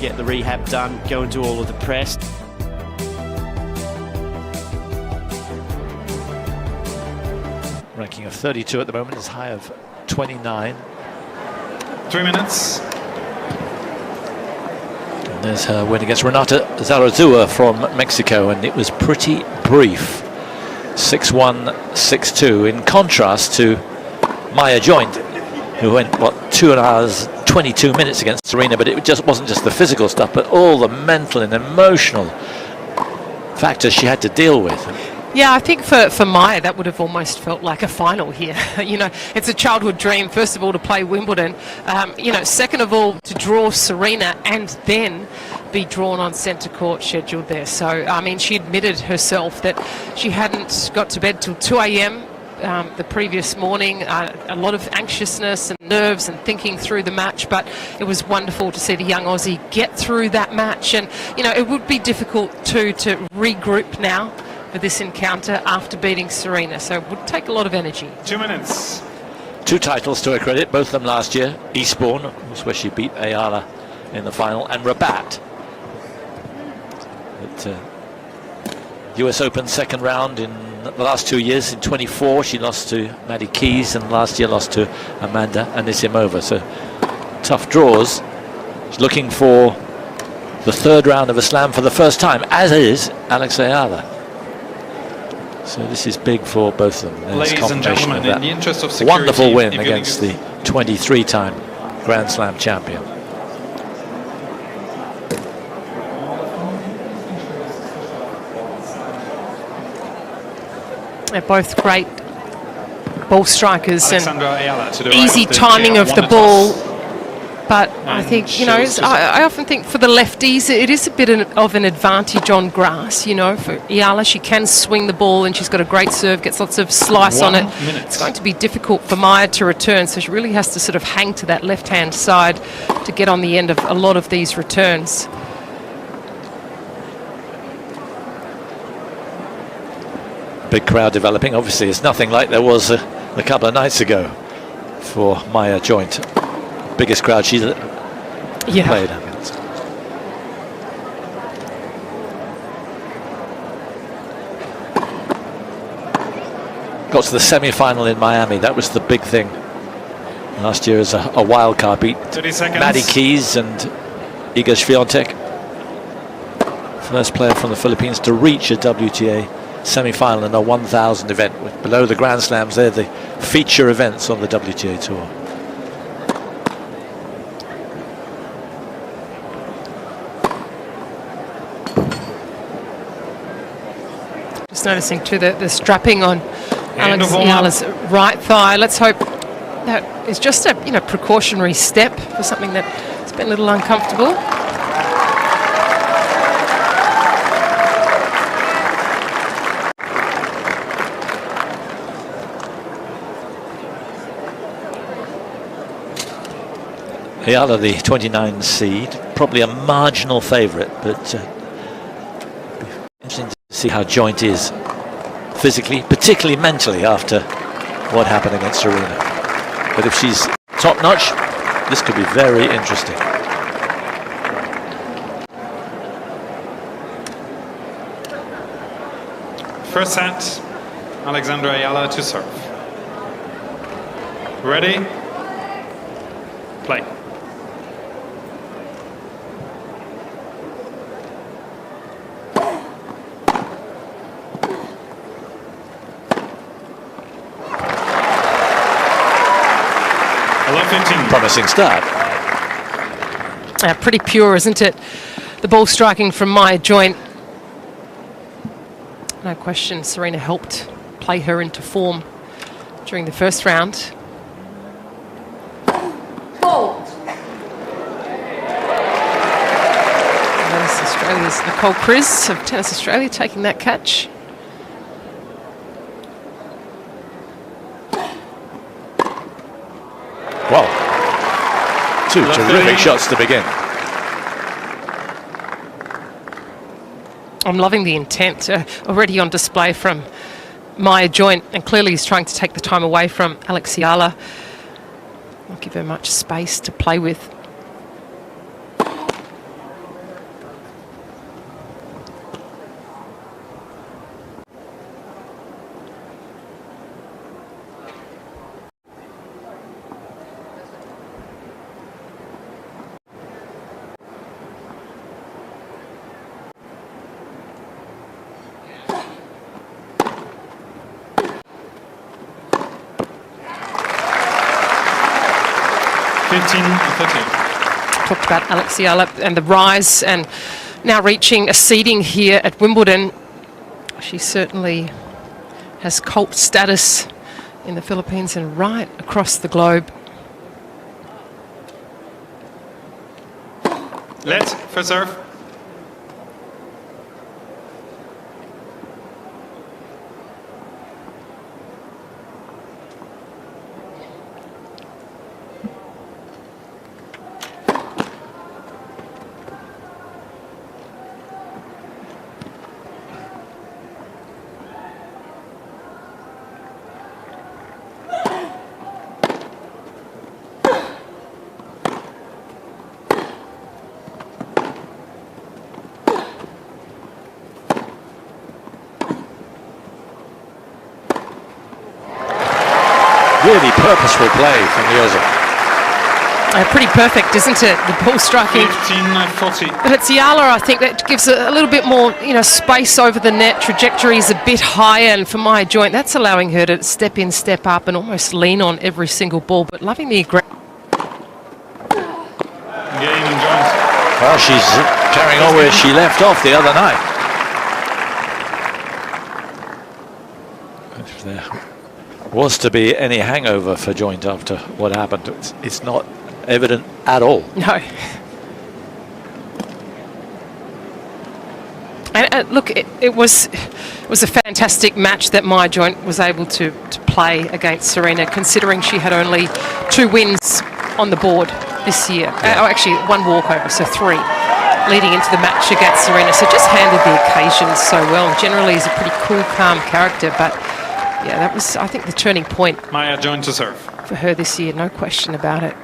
get the rehab done, go and do all of the press. Ranking of 32 at the moment, as high of 29. 3 minutes. And there's her win against Renata Zarazua from Mexico, and it was pretty brief. 6-1, 6-2, in contrast to Maya Joint, who went, 2 hours, 22 minutes against Serena, but it just wasn't just the physical stuff, but all the mental and emotional factors she had to deal with. Yeah, I think for Maya, that would have almost felt like a final here. You know, it's a childhood dream, first of all, to play Wimbledon. You know, second of all, to draw Serena and then be drawn on centre court scheduled there. So, I mean, she admitted herself that she hadn't got to bed till 2 a.m. The previous morning, a lot of anxiousness and nerves and thinking through the match, but it was wonderful to see the young Aussie get through that match. And, you know, it would be difficult to regroup now for this encounter after beating Serena, so it would take a lot of energy. 2 minutes. 2 titles to her credit, both of them last year. Eastbourne was where she beat EALA in the final, and Rabat at US Open second round in the last 2 years. In 24 she lost to Maddie Keys, and last year lost to Amanda Anisimova. So tough draws. She's looking for the third round of a slam for the first time, as is Alex EALA. So this is big for both of them. There's Ladies and gentlemen, in the interest of security, wonderful win against the 23-time Grand Slam champion. They're both great ball strikers and easy timing of the ball. But I think, you know, I often think for the lefties, it is a bit of an advantage on grass. You know, for EALA, she can swing the ball and she's got a great serve, gets lots of slice on it. It's going to be difficult for Maya to return, so she really has to sort of hang to that left-hand side to get on the end of a lot of these returns. Big crowd developing. Obviously, it's nothing like there was a couple of nights ago for Maya Joint. Biggest crowd she's played against. Got to the semi-final in Miami. That was the big thing last year as a wild card. Beat 30 seconds. Maddie Keys and Iga Świątek. First player from the Philippines to reach a WTA semi-final in a 1,000 event. Below the Grand Slams, they're the feature events on the WTA Tour. Just noticing too the strapping on Alex EALA's right thigh. Let's hope that is just a precautionary step for something that's been a little uncomfortable. EALA, the 29 seed, probably a marginal favourite, but interesting to see how Joint is physically, particularly mentally, after what happened against Serena. But if she's top-notch, this could be very interesting. First set, Alexandra EALA to serve. Ready? Play. Promising start. Pretty pure, isn't it? The ball striking from Maya Joint. No question, Serena helped play her into form during the first round. Tennis Australia's Nicole Kriz of Tennis Australia taking that catch. Wow. Two terrific shots to begin. I'm loving the intent already on display from Maya Joint, and clearly he's trying to take the time away from Alex EALA. Not give her much space to play with. 15-30. Talked about ALEXANDRA and the rise, and now reaching a seeding here at Wimbledon. She certainly has cult status in the Philippines and right across the globe. Let for serve. Really purposeful play from Yoza. Pretty perfect, isn't it? The ball striking. 15-40. But it's EALA, I think, that gives a little bit more, space over the net. Trajectory is a bit higher, and for my joint, that's allowing her to step in, step up, and almost lean on every single ball. But loving the Game and joint. Well, she's carrying on where she left off the other night. If there was to be any hangover for joint after what happened, it's not evident at all. No. And look, it was a fantastic match that my joint was able to play against Serena, considering she had only 2 wins on the board this year. Actually, 1 walkover, so 3 leading into the match against Serena. So just handled the occasion so well. Generally, is a pretty cool, calm character, but yeah, that was, I think, the turning point. Maya joint to serve. For her this year, no question about it.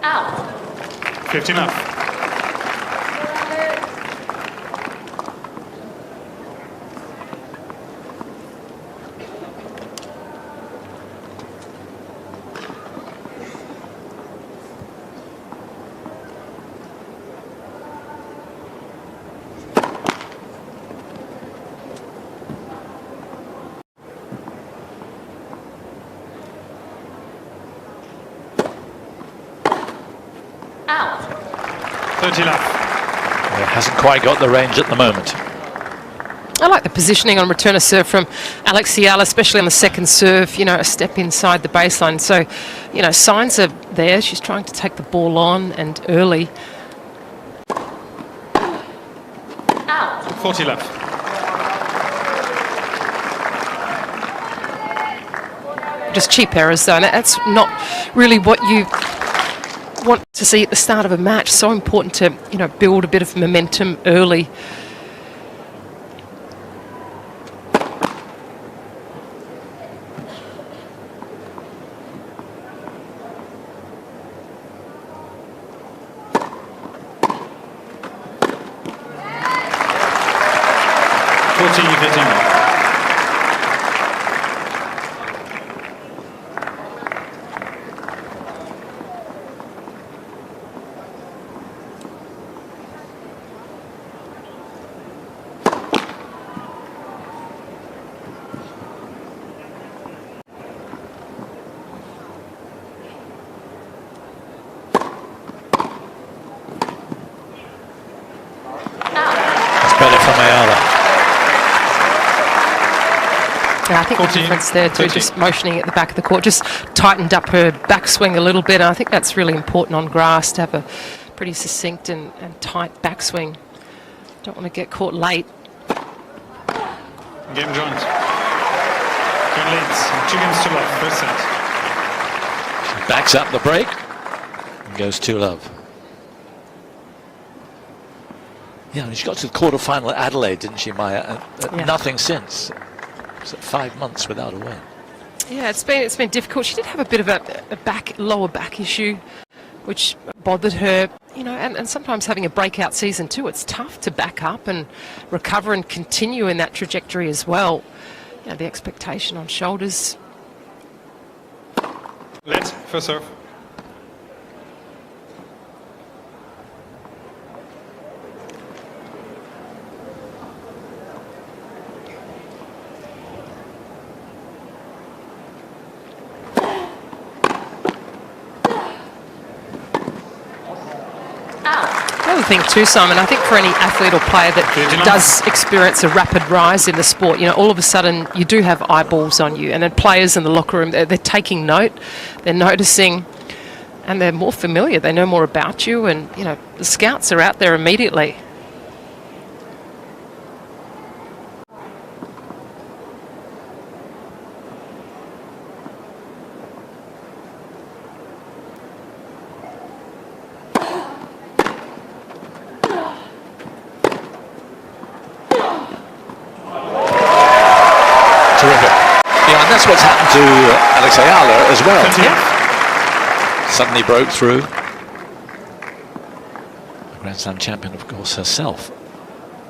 Out. 15 up. Out. 30 left. It hasn't quite got the range at the moment. I like the positioning on return of serve from ALEXANDRA, especially on the second serve, a step inside the baseline. So, signs are there. She's trying to take the ball on and early. Out. 40 left. Just cheap errors, though. And that's not really what you want to see at the start of a match. So important to, build a bit of momentum early. Better from EALA. Yeah, I think the difference there too, just motioning at the back of the court, just tightened up her backswing a little bit. And I think that's really important on grass, to have a pretty succinct and tight backswing. Don't want to get caught late. Game joint. Joint leads. 2 games to love. First set. She backs up the break and goes 2-love. Yeah, she got to the quarterfinal at Adelaide, didn't she, Maya? Yeah. Nothing since. It's 5 months without a win. Yeah, it's been difficult. She did have a bit of a lower back issue, which bothered her, you know, and sometimes having a breakout season too, it's tough to back up and recover and continue in that trajectory as well. You know, the expectation on shoulders. Let's first serve. The other thing too, Simon, I think for any athlete or player that does experience a rapid rise in the sport, you know, all of a sudden you do have eyeballs on you, and then players in the locker room, they're taking note, they're noticing, and they're more familiar, they know more about you, and, you know, the scouts are out there immediately. That's what's happened to ALEXANDRA as well. Yeah. Suddenly broke through. A Grand Slam champion, of course, herself,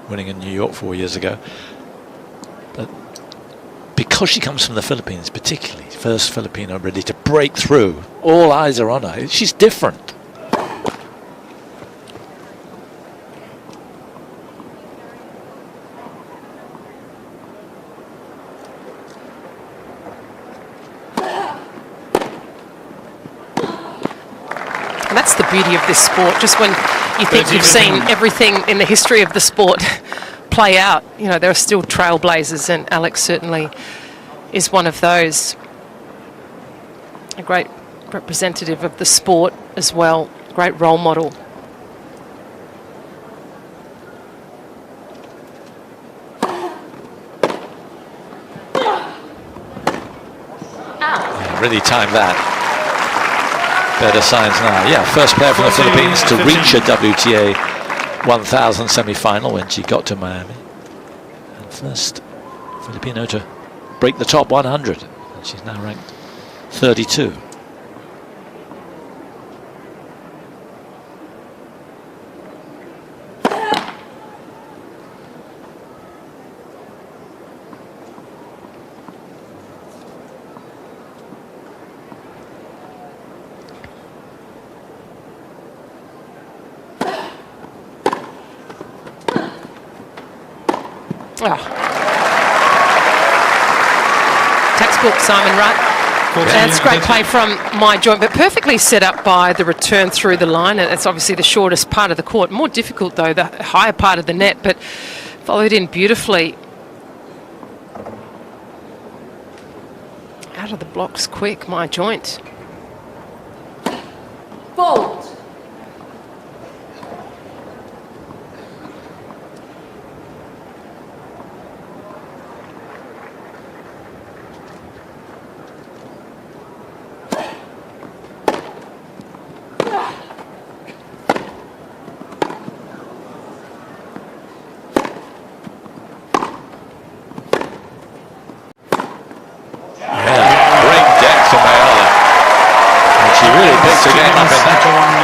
winning in New York 4 years ago. But because she comes from the Philippines, particularly, first Filipino ready to break through, all eyes are on her. She's different. And that's the beauty of this sport. Just when you think you've seen everything in the history of the sport play out, you know, there are still trailblazers, and Alex certainly is one of those. A great representative of the sport as well, great role model. Yeah, really timed that. Better signs now. Yeah, first player from the Philippines to reach a WTA 1000 semi-final when she got to Miami. And first Filipino to break the top 100. And she's now ranked 32. Oh. Textbook, Simon, right? That's great play from my joint, but perfectly set up by the return through the line. And it's obviously the shortest part of the court. More difficult, though, the higher part of the net, but followed in beautifully. Out of the blocks quick, my joint. Fold.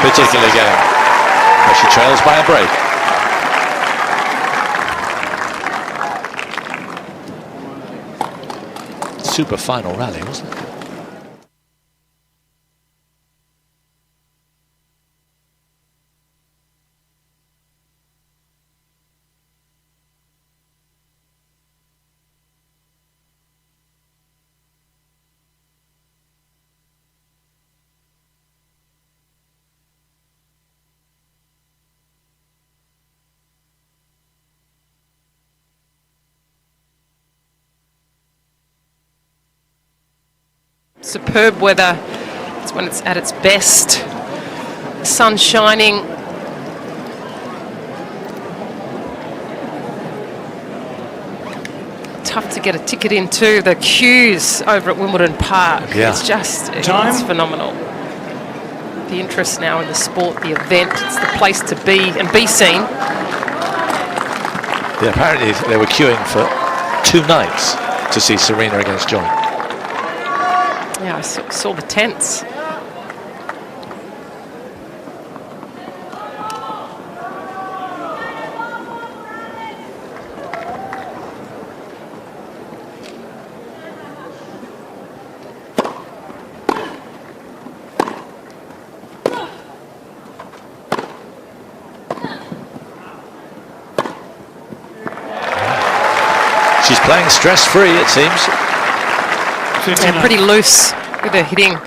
Particular game, but she trails by a break. Super final rally, wasn't it? Superb weather. It's when it's at its best. Sun shining. Tough to get a ticket into. The queues over at Wimbledon Park. Yeah. It's just, it's phenomenal. The interest now in the sport, the event, it's the place to be and be seen. Yeah, apparently they were queuing for 2 nights to see Serena against Joint. I saw the tents. She's playing stress-free, it seems. Yeah, pretty loose with her hitting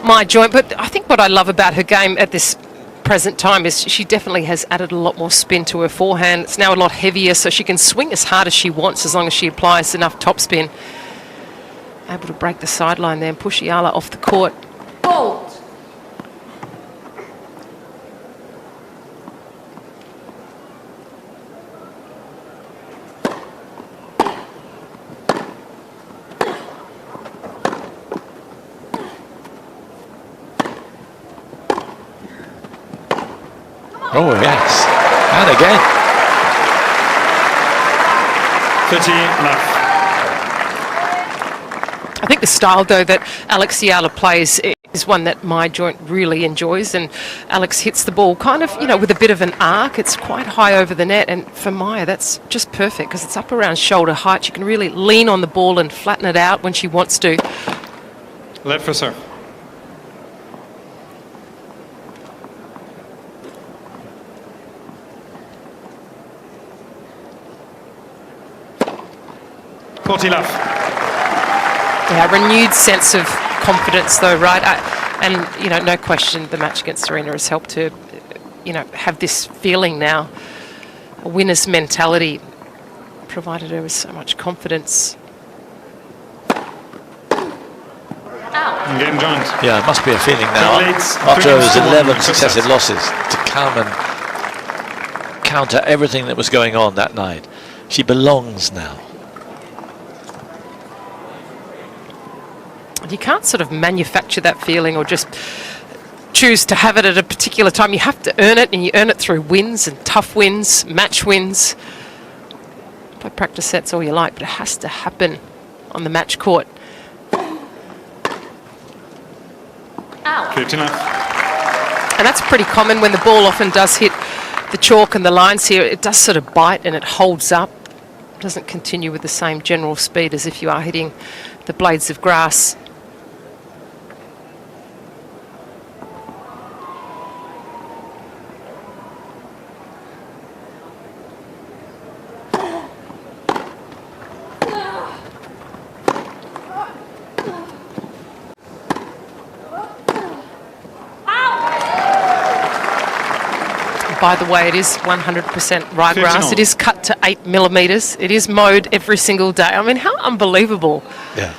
my joint. But I think what I love about her game at this present time is she definitely has added a lot more spin to her forehand. It's now a lot heavier, so she can swing as hard as she wants as long as she applies enough topspin. Able to break the sideline there and push EALA off the court. Fault. Oh, yes. And again. 30 love. I think the style, though, that EALA plays is one that my joint really enjoys, and Alex hits the ball kind of, you know, with a bit of an arc. It's quite high over the net, and for Maya, that's just perfect because it's up around shoulder height. She can really lean on the ball and flatten it out when she wants to. Left for serve. Love. Yeah, renewed sense of confidence, though, right? And you know, no question, the match against Serena has helped her, you know, have this feeling now, a winner's mentality, provided her with so much confidence. And game joined. Yeah, it must be a feeling now. After those 11 successive losses, to come and counter everything that was going on that night. She belongs now. You can't sort of manufacture that feeling or just choose to have it at a particular time. You have to earn it, and you earn it through wins and tough wins, match wins. Play practice sets all you like, but it has to happen on the match court. Out. 50 love. And that's pretty common when the ball often does hit the chalk and the lines here. It does sort of bite and it holds up. It doesn't continue with the same general speed as if you are hitting the blades of grass. By the way, it is 100% ryegrass. It is cut to 8 millimetres. It is mowed every single day. I mean, how unbelievable. Yeah.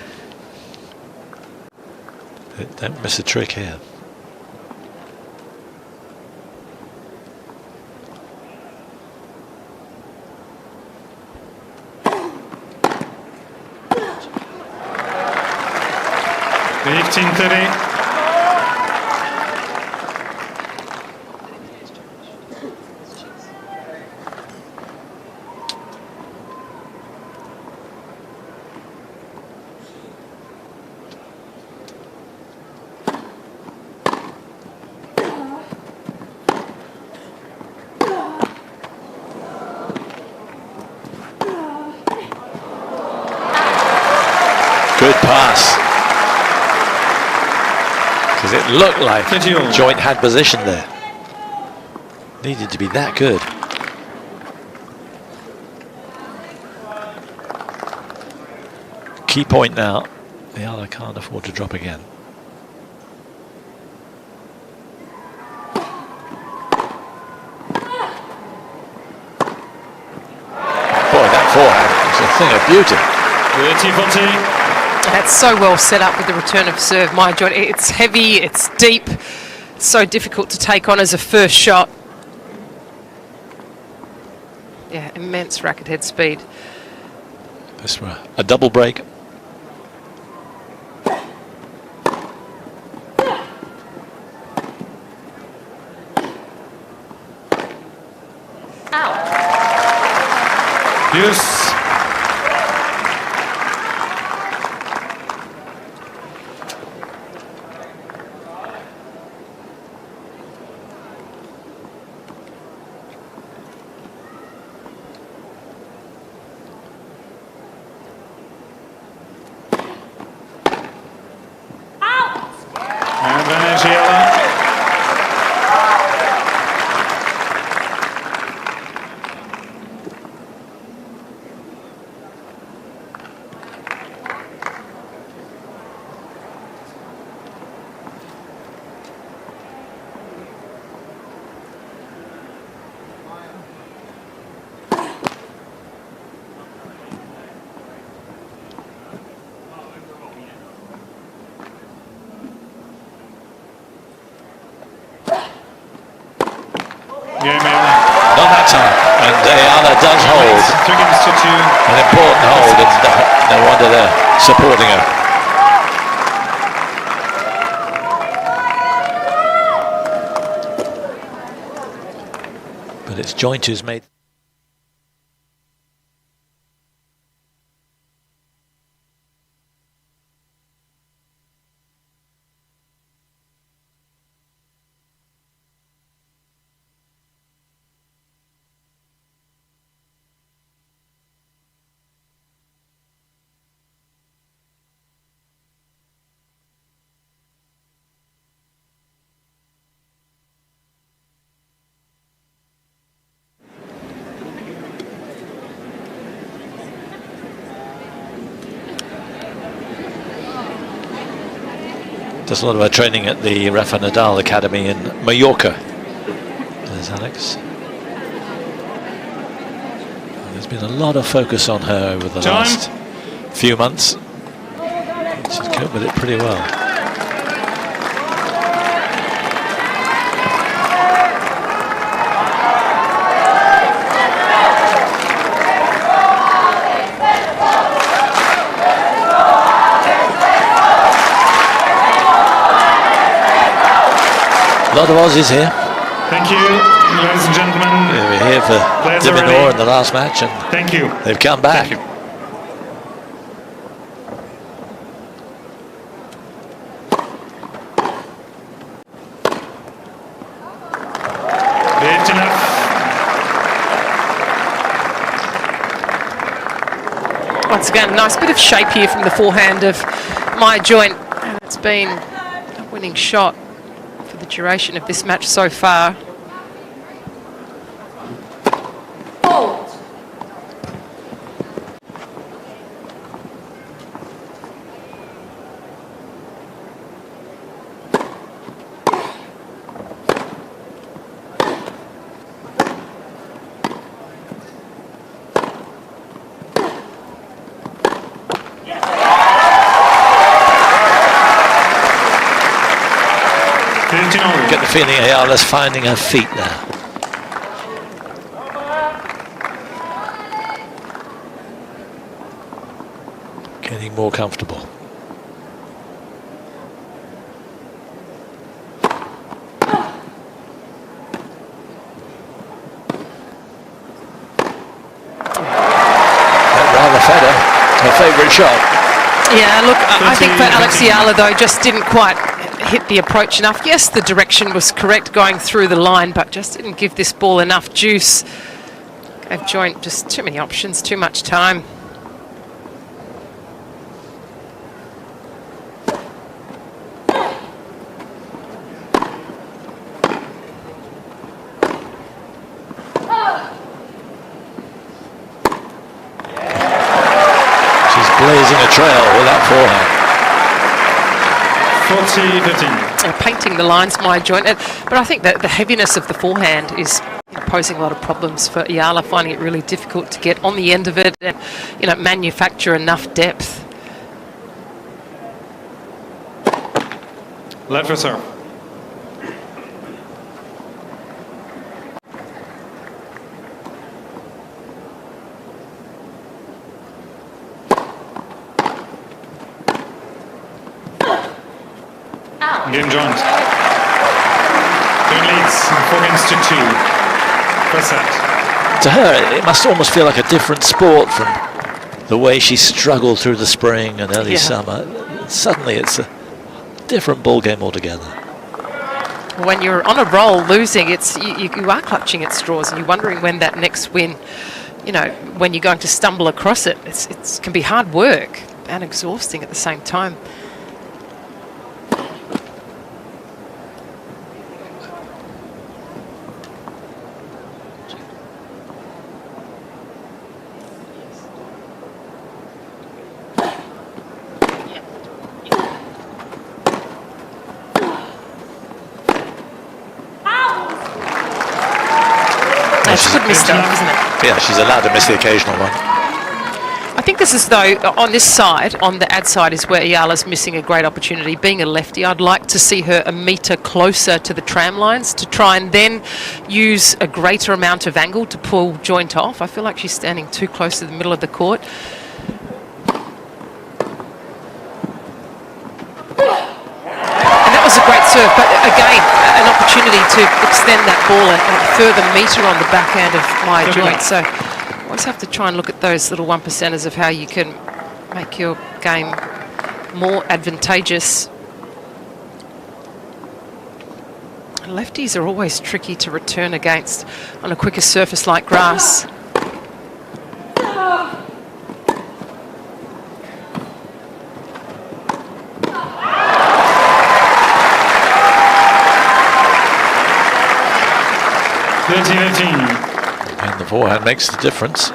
Don't miss a trick here. The 18-30. Good pass. Because it looked like joint had position there. Needed to be that good. Key point now. The other can't afford to drop again. Boy, that forehand is a thing of beauty. 30-40. That's so well set up with the return of serve, my joint. It's heavy, it's deep, it's so difficult to take on as a first shot. Yeah, immense racket head speed. This were a double break. Out. Yes. ALEXANDRA does hold. 3 games to 2. An important hold, and no wonder they're supporting her. But it's Joint who's made. Does a lot of her training at the Rafa Nadal Academy in Mallorca. There's Alex. There's been a lot of focus on her over the last few months. She's coped with it pretty well. A lot of Aussies here. Thank you, ladies and gentlemen. Yeah, we're here for Diminor in the last match, and thank you. They've come back. Thank you. It's enough. Once again, a nice bit of shape here from the forehand of my Joint. And it's been a winning shot for the duration of this match so far. Hold. Get the feeling ALA's finding her feet now. Getting more comfortable. That rather fed her favourite shot. Yeah, look, I think for EALA though, just didn't quite hit the approach enough. Yes, the direction was correct going through the line, but just didn't give this ball enough juice. Gave Joint just too many options, too much time. She's blazing a trail with that forehand. 40-15. Painting the lines, my Joint. But I think that the heaviness of the forehand is posing a lot of problems for EALA, finding it really difficult to get on the end of it and, manufacture enough depth. Left for serve. Game joint. Joint leads 4 games to 2. First set. To her, it must almost feel like a different sport from the way she struggled through the spring and early summer. Suddenly it's a different ball game altogether. When you're on a roll losing, you are clutching at straws and you're wondering when that next win, when you're going to stumble across it. It can be hard work and exhausting at the same time. It's a good mistake, isn't it? Yeah, she's allowed to miss the occasional one. I think this is, though, on this side, on the ad side, is where EALA's missing a great opportunity. Being a lefty, I'd like to see her a metre closer to the tram lines to try and then use a greater amount of angle to pull joint off. I feel like she's standing too close to the middle of the court. And that was a great serve, but again, an opportunity to extend that ball a further metre on the backhand of my joint. So always have to try and look at those little 1%ers of how you can make your game more advantageous. Lefties are always tricky to return against on a quicker surface like grass. And the forehand makes the difference.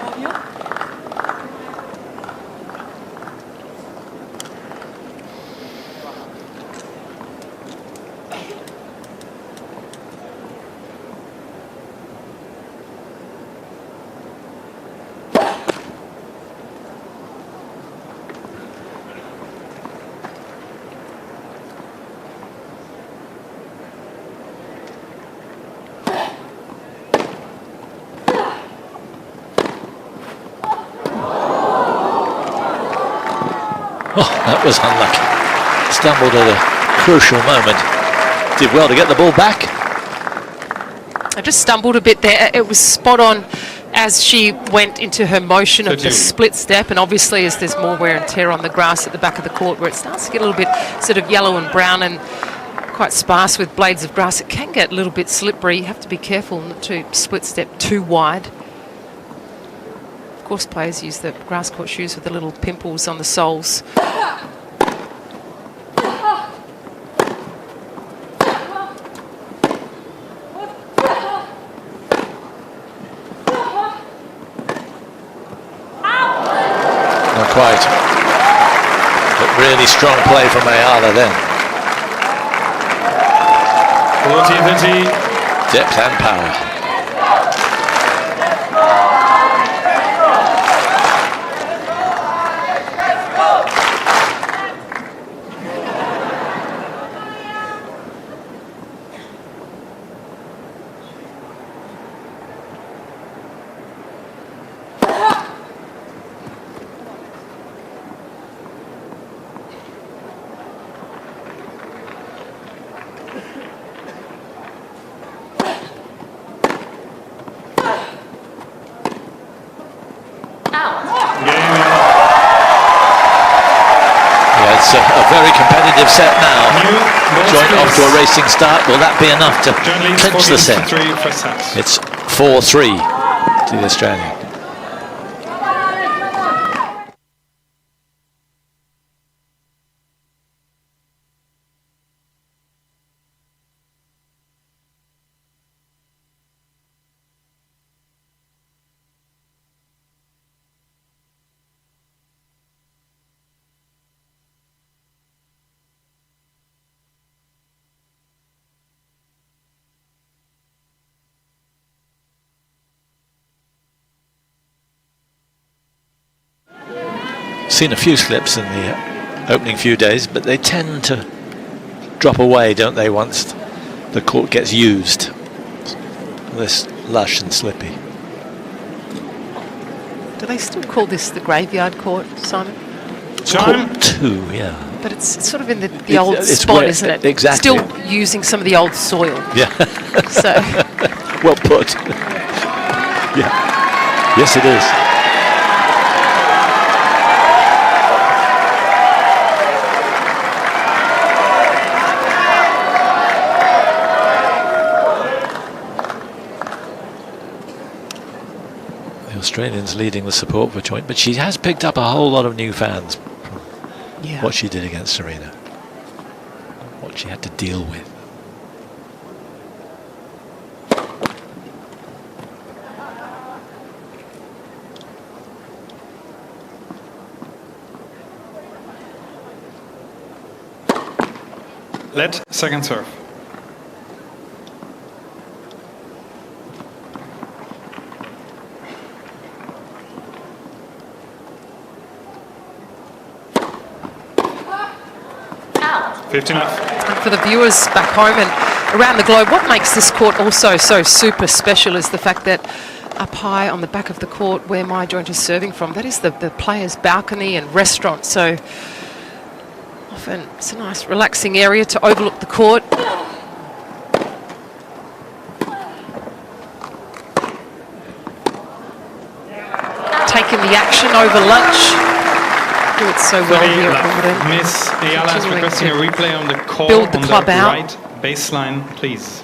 That was unlucky. Stumbled at a crucial moment. Did well to get the ball back. I just stumbled a bit there. It was spot on as she went into her motion of the split step, and obviously as there's more wear and tear on the grass at the back of the court where it starts to get a little bit sort of yellow and brown and quite sparse with blades of grass, it can get a little bit slippery. You have to be careful not to split step too wide. Of course, players use the grass court shoes with the little pimples on the soles. Not quite. But really strong play from EALA then. 40-30. Depth and power. It's a very competitive set now. Joint off to a racing start. Will that be enough to clinch the set? It's 4-3 to the Australian. Seen a few slips in the opening few days, but they tend to drop away, don't they, once the court gets used. Less lush and slippy. Do they still call this the graveyard court, Simon? Court 2, yeah. But it's sort of in the old spot, where, isn't it? Exactly. Still using some of the old soil. Yeah. So. Well put. Yeah. Yes, it is. Australians leading the support for Joint, but she has picked up a whole lot of new fans from what she did against Serena, what she had to deal with. Let second serve. 15 off. And for the viewers back home and around the globe, what makes this court also so super special is the fact that up high on the back of the court where my joint is serving from, that is the players' balcony and restaurant. So often it's a nice relaxing area to overlook the court. Taking the action over lunch. Do it so well here at Wimbledon. Miss ALEXANDRA is requesting a replay on the call build the on club the out. right baseline, please.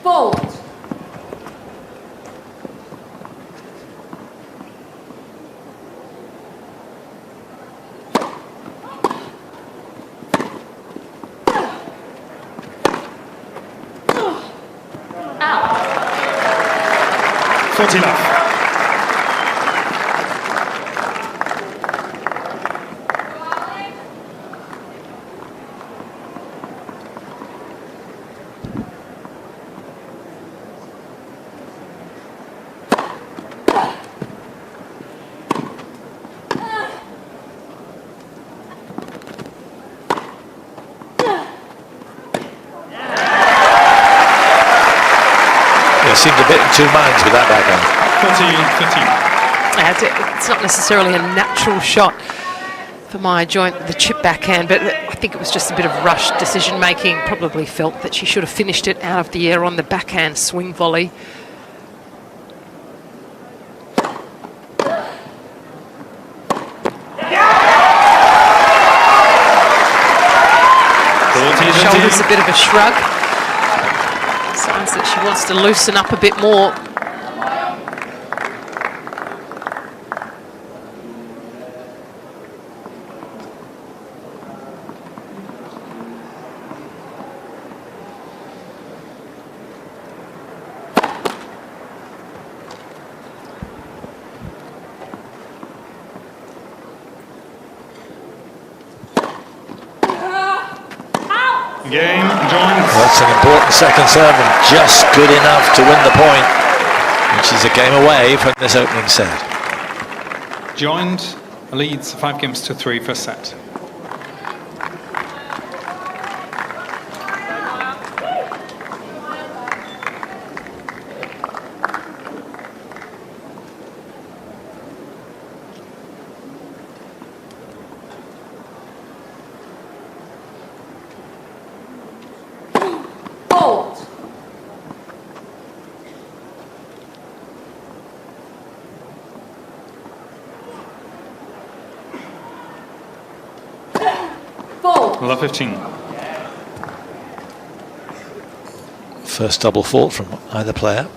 Fold. Out. 14 off. Seemed a bit in two minds with that backhand. 14-15. It's not necessarily a natural shot for my joint, the chip backhand, but I think it was just a bit of rushed decision making. Probably felt that she should have finished it out of the air on the backhand swing volley. Shoulders a bit of a shrug. Signs that she wants to loosen up a bit more. Game, joints. That's an important second serve and just good enough to win the point, which is a game away from this opening set. Joint leads 5-3 first set. Fold. Fold. Love 15. First double fault from either player.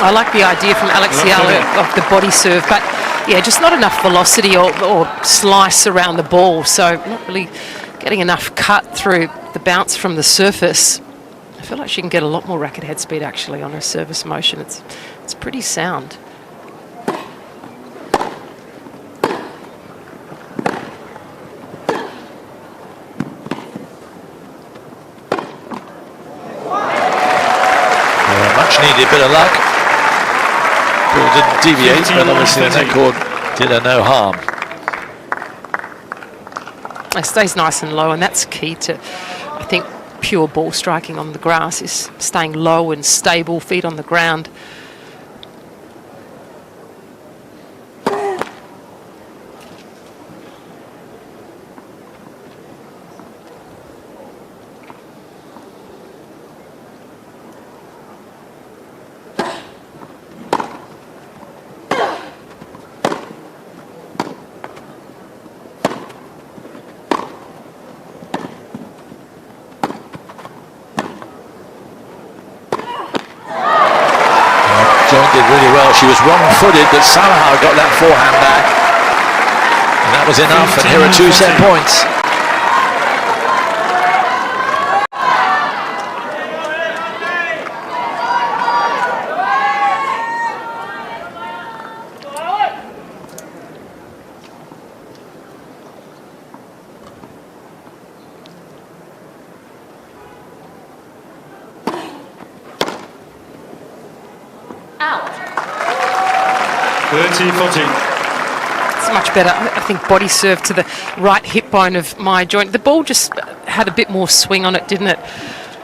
I like the idea from ALEXANDRA of the body serve, but yeah, just not enough velocity or slice around the ball, so not really getting enough cut through the bounce from the surface. I feel like she can get a lot more racket head speed actually on her service motion. It's pretty sound. Much needed bit of luck. Ball didn't deviate, but obviously the net cord did her no harm. It stays nice and low, and that's key to, I think, pure ball striking on the grass, is staying low and stable, feet on the ground. Did really well. She was wrong-footed, but somehow got that forehand back. And that was enough, and here are 2 set points. Out. 30-40. It's much better. I think body serve to the right hip bone of my joint. The ball just had a bit more swing on it, didn't it?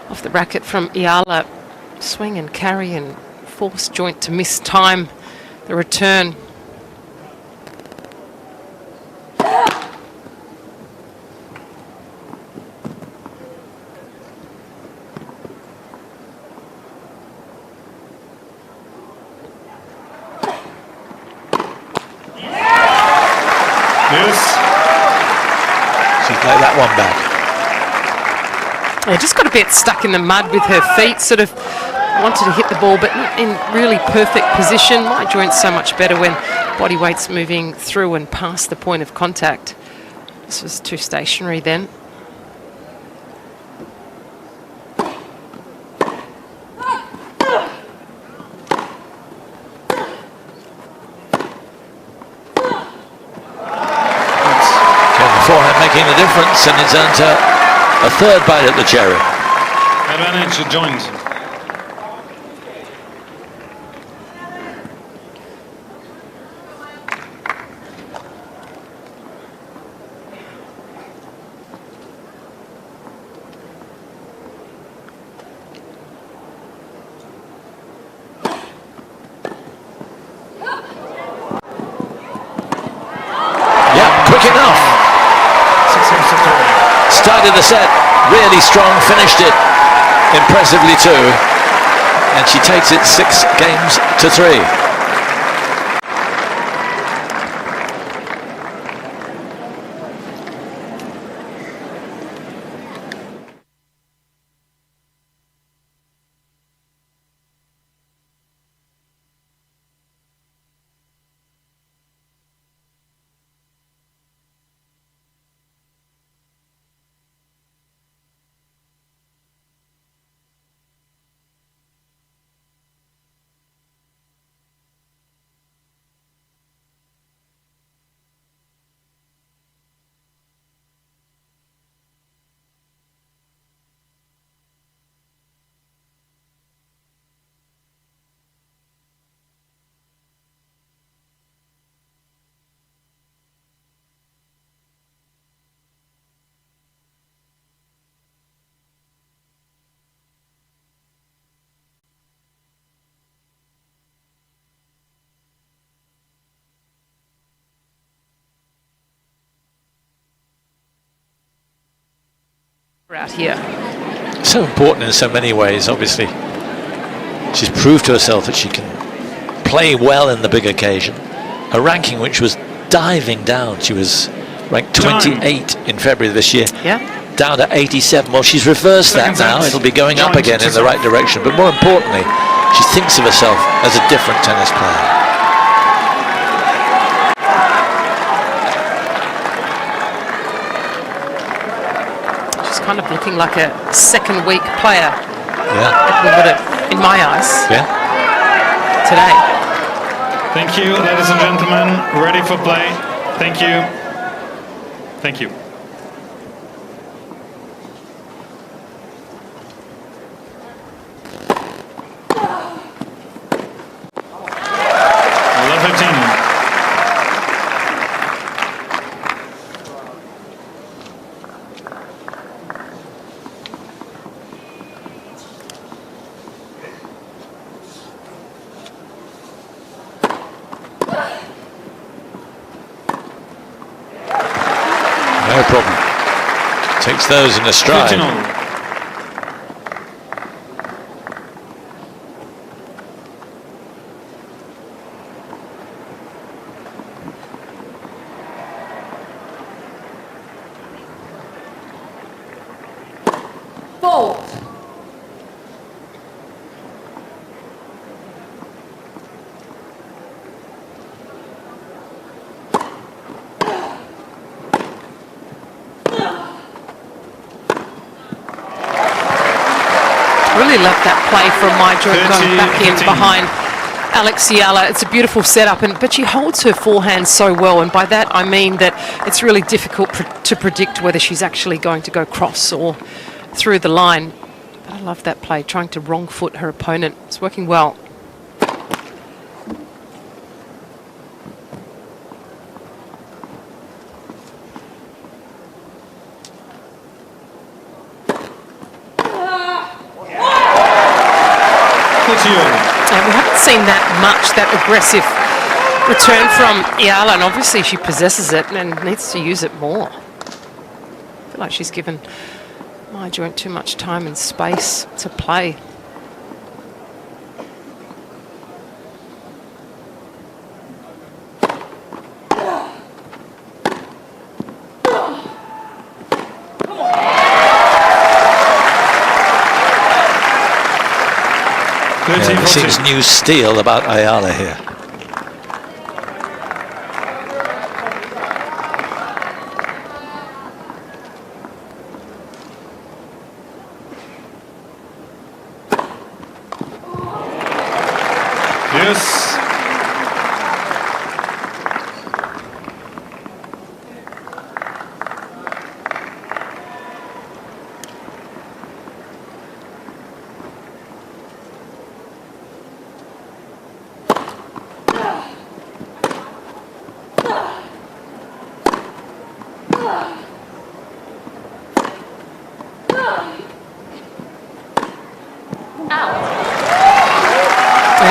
Off the racket from EALA. Swing and carry and force joint to miss time. The return. Yes. She played that one back. Yeah, just got a bit stuck in the mud with her feet, sort of wanted to hit the ball, but not in really perfect position. My joint's so much better when body weight's moving through and past the point of contact. This was too stationary then. Forehand making the difference, and it's earned her a 3rd bite at the cherry. Advantage joint. Yeah, quick enough. Started the set really strong, finished it impressively too, and she takes it 6 games to 3. Out here. So important in so many ways, obviously. She's proved to herself that she can play well in the big occasion. A ranking which was diving down. She was ranked 28 in February this year. Yeah. Down to 87. Well, she's reversed that now. It'll be going up again in the right direction. But more importantly, she thinks of herself as a different tennis player. Kind of looking like a second week player. Yeah. At Wimbledon, in my eyes. Yeah. Today. Thank you, ladies and gentlemen. Ready for play. Thank you. Thank you. No problem. Takes those in a stride. 15-all. Fold. really love that play from my joint going back in 15. behind ALEXANDRA. It's a beautiful setup, but she holds her forehand so well, and by that I mean that it's really difficult to predict whether she's actually going to go cross or through the line. But I love that play, trying to wrong foot her opponent. It's working well. And we haven't seen that much, that aggressive return from EALA, and obviously she possesses it and needs to use it more. I feel like she's given my joint too much time and space to play. Yeah, it seems new steel about EALA here. Yes.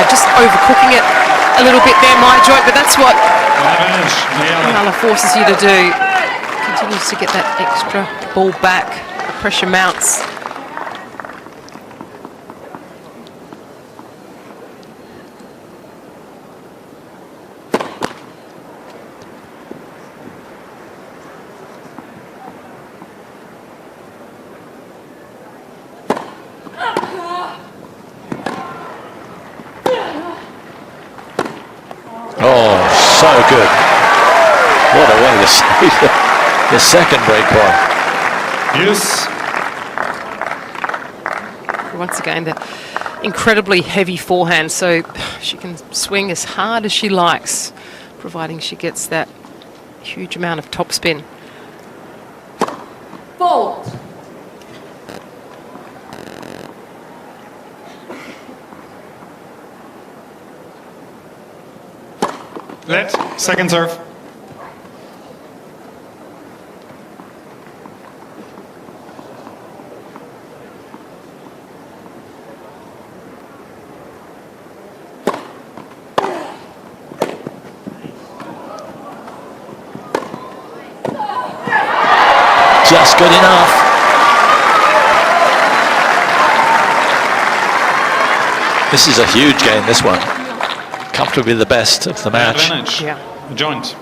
Just overcooking it a little bit there, my joint, but that's what EALA forces you to do. Continues to get that extra ball back. The pressure mounts. So good. What a way to save the second break point. Yes. Once again, the incredibly heavy forehand, so she can swing as hard as she likes, providing she gets that huge amount of topspin. Fault. Let, second serve. Just good enough. This is a huge game, this one. Comfortably the best of the match. Advantage. Yeah. Joint.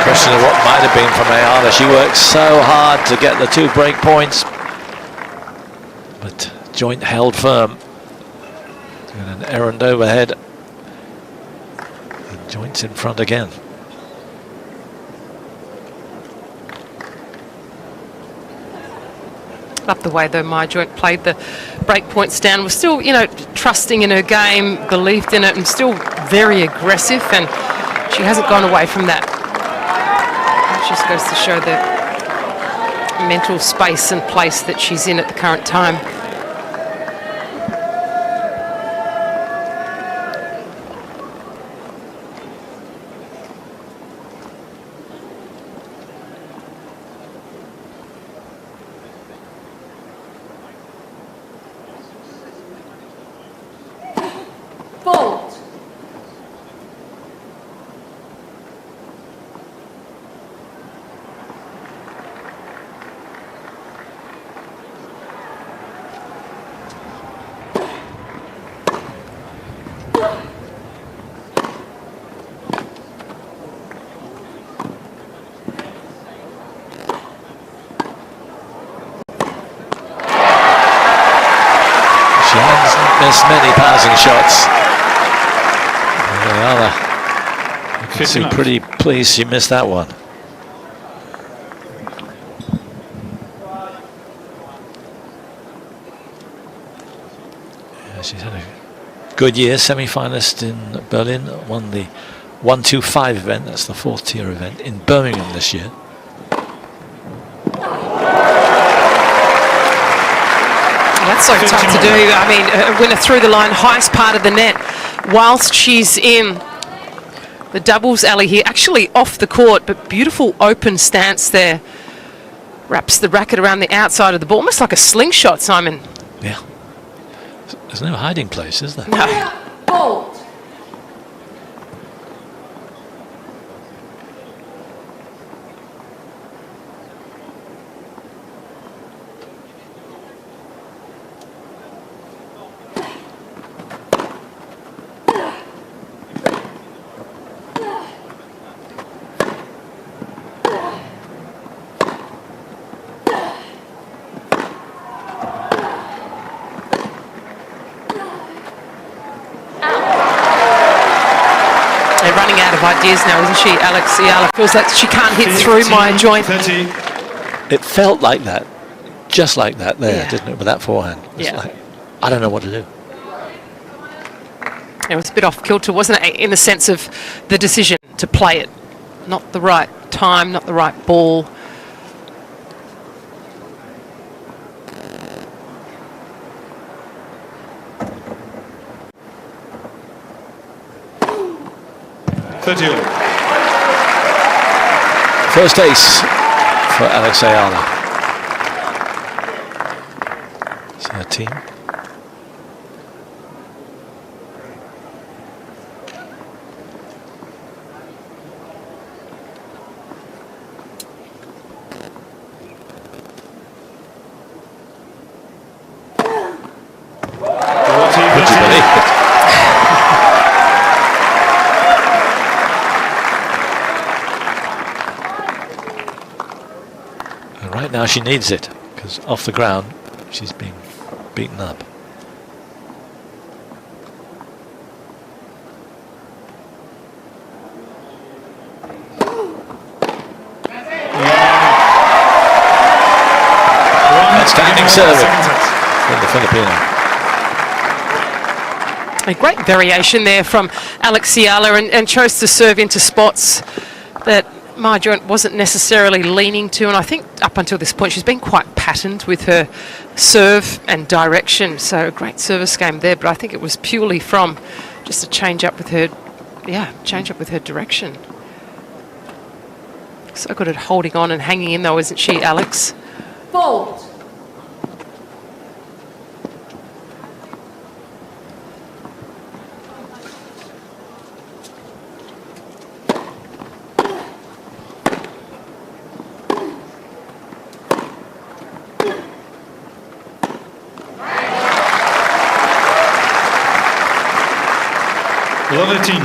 Question of what might have been from EALA. She worked so hard to get the 2 break points, but joint held firm. Doing an errand overhead, and joint's in front again. Up the way though, my joint played the break points down. Was still, you know, trusting in her game, believed in it, and still very aggressive. And she hasn't gone away from that. It just goes to show the mental space and place that she's in at the current time. Fault. missed many passing shots. EALA, you can see pretty pleased she missed that one. Yeah, she's had a good year, semi-finalist in Berlin, won the 125 event, that's the 4th tier event, in Birmingham this year. That's so tough to do. I mean, a winner through the line, highest part of the net, whilst she's in the doubles alley here, actually off the court, but beautiful open stance there. Wraps the racket around the outside of the ball, almost like a slingshot, Simon. Yeah. There's no hiding place, is there? No. Fault. Running out of ideas now, isn't she, Alex? EALA feels that she can't hit through my joint. 30. It felt like that, just like that there, Yeah. didn't it, with that forehand? It's Yeah. like, I don't know what to do. It was a bit off kilter, wasn't it, in the sense of the decision to play it. Not the right time, not the right ball. First ace for Alex EALA. It's her team. Would you believe it? And right now she needs it, because off the ground she's being beaten up. Outstanding serving from the Filipino. A great variation there from Alex EALA, and chose to serve into spots that my joint wasn't necessarily leaning to, and I think up until this point she's been quite patterned with her serve and direction, so a great service game there, but I think it was purely from just a change up with her direction. So good at holding on and hanging in though, isn't she, Alex? Fault. Another team.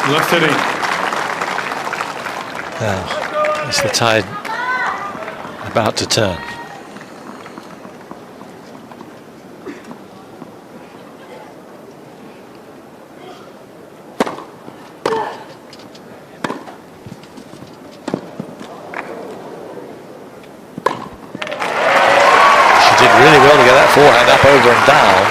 Left 30. Now, it's the tide about to turn. She did really well to get that forehand up, over and down.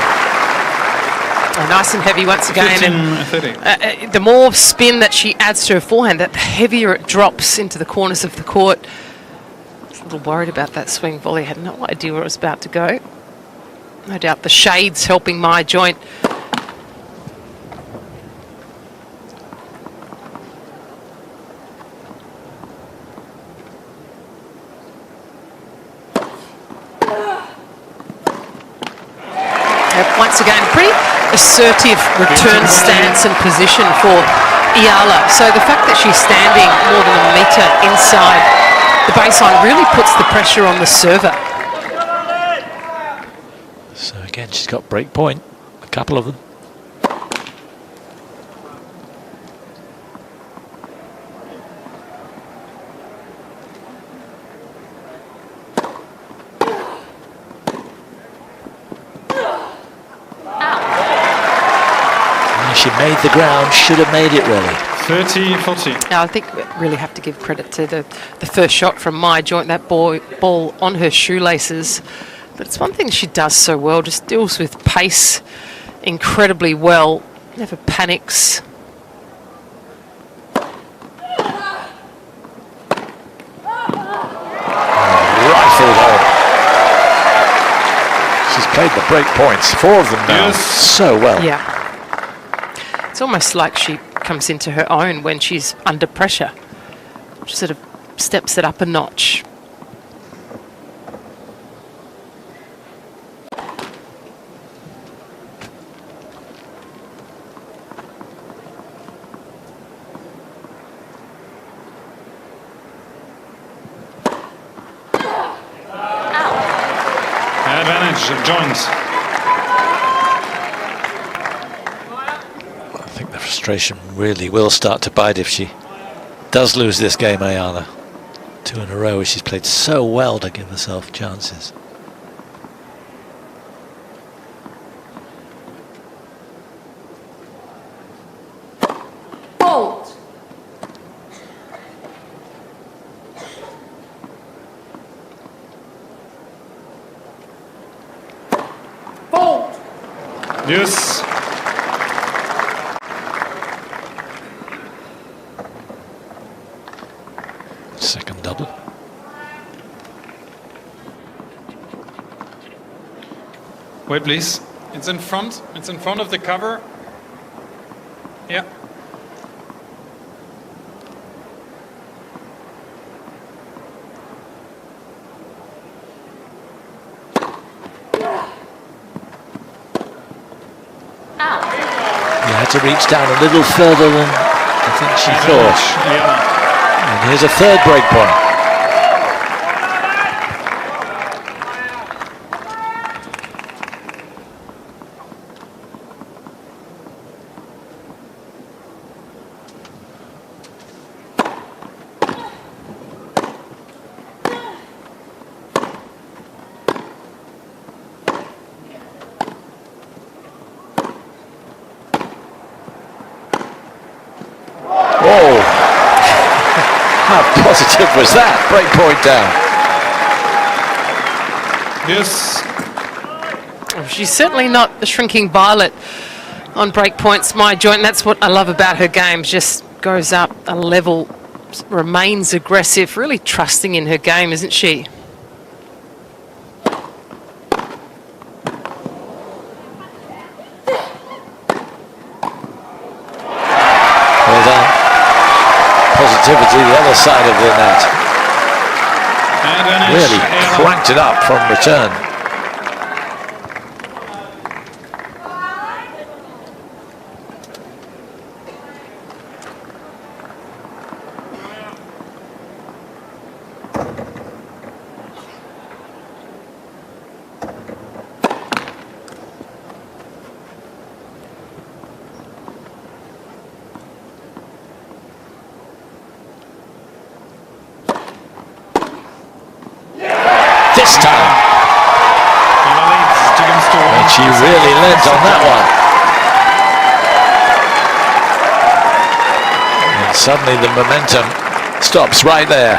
Nice and heavy once again, 15, and the more spin that she adds to her forehand, that the heavier it drops into the corners of the court. I was a little worried about that swing volley. I had no idea where it was about to go. No doubt the shades helping my joint. once again, pretty assertive return stance and position for EALA. So the fact that she's standing more than a metre inside the baseline really puts the pressure on the server. So again, she's got break point, a couple of them. She made the ground, should have made it really. 30-40. Now, I think we really have to give credit to the first shot from Mai Joint, that ball on her shoelaces. But it's one thing she does so well, just deals with pace incredibly well, never panics. Rifled home. She's played the break points, 4 of them now, so well. Yeah. It's almost like she comes into her own when she's under pressure. She sort of steps it up a notch. Advantage of Joint. I think the frustration really will start to bite if she does lose this game, ALEXANDRA. 2 in a row where she's played so well to give herself chances. Fault. Fault. Yes. Second double. Wait, please. It's in front. It's in front of the cover. Yeah. You had to reach down a little further than I think she thought. Yeah. And here's a third break point. Whoa! How positive was that? Break point down. Yes. She's certainly not a shrinking violet on break points, Mai Joint, and that's what I love about her game. Just goes up a level, remains aggressive, really trusting in her game, isn't she? Well done. Positivity the other side of the net. Advantage. Really ALEXANDRA. cranked it up from return. This time. And she really led on that one. And suddenly the momentum stops right there.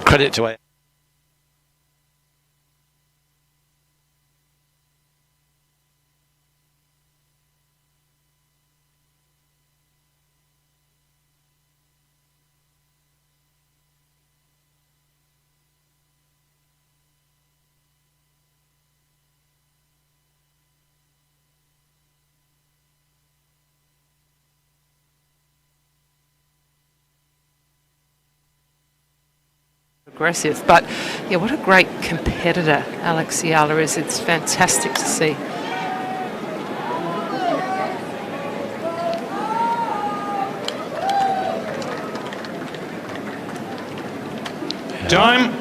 Credit to it. aggressive. But yeah, what a great competitor EALA is. It's fantastic to see. Time.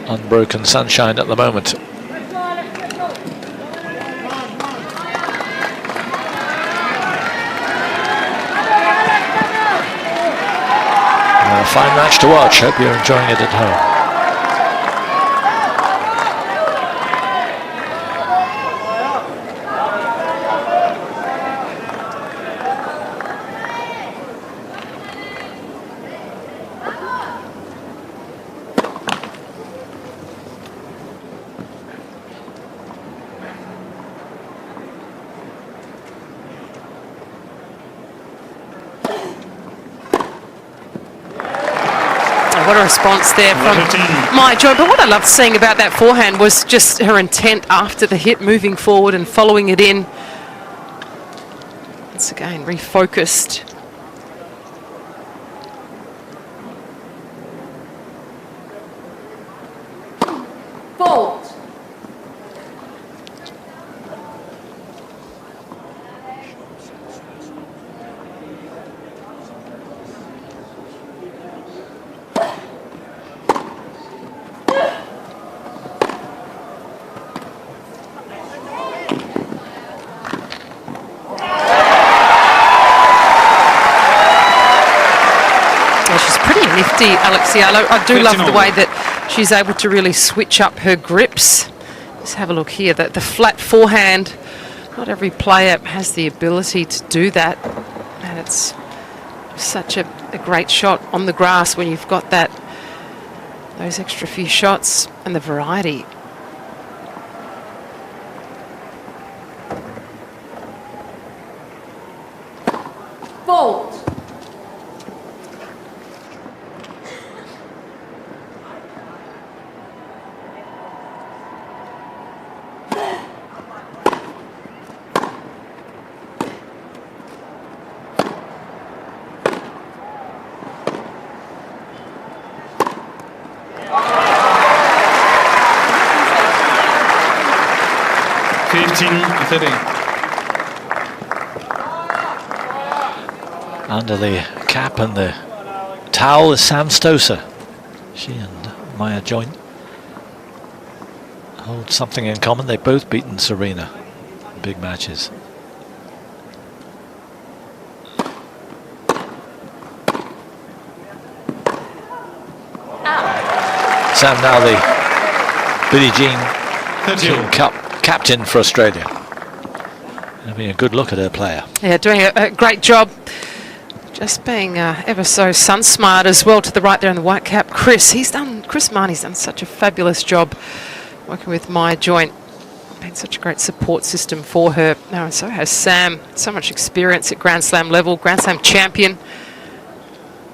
Unbroken sunshine at the moment. A fine match to watch. Hope you're enjoying it at home. What a response there from my joint. But what I loved seeing about that forehand was just her intent after the hit, moving forward and following it in. Once again, refocused. Fault. Nifty, ALEXANDRA. I do love the way that she's able to really switch up her grips. Let's have a look here. The flat forehand, not every player has the ability to do that. And it's such a great shot on the grass when you've got those extra few shots and the variety. Fault. Under the cap and the towel is Sam Stoser. She and Maya Joint hold something in common. They've both beaten Serena in big matches. Sam now the Billie Jean King Cup captain for Australia. Having a good look at her player. Yeah, doing a great job. Just being ever so sun smart as well to the right there in the white cap. Chris Marnie's done such a fabulous job working with my joint. Been such a great support system for her. Now, and so has Sam. So much experience at Grand Slam level, Grand Slam champion.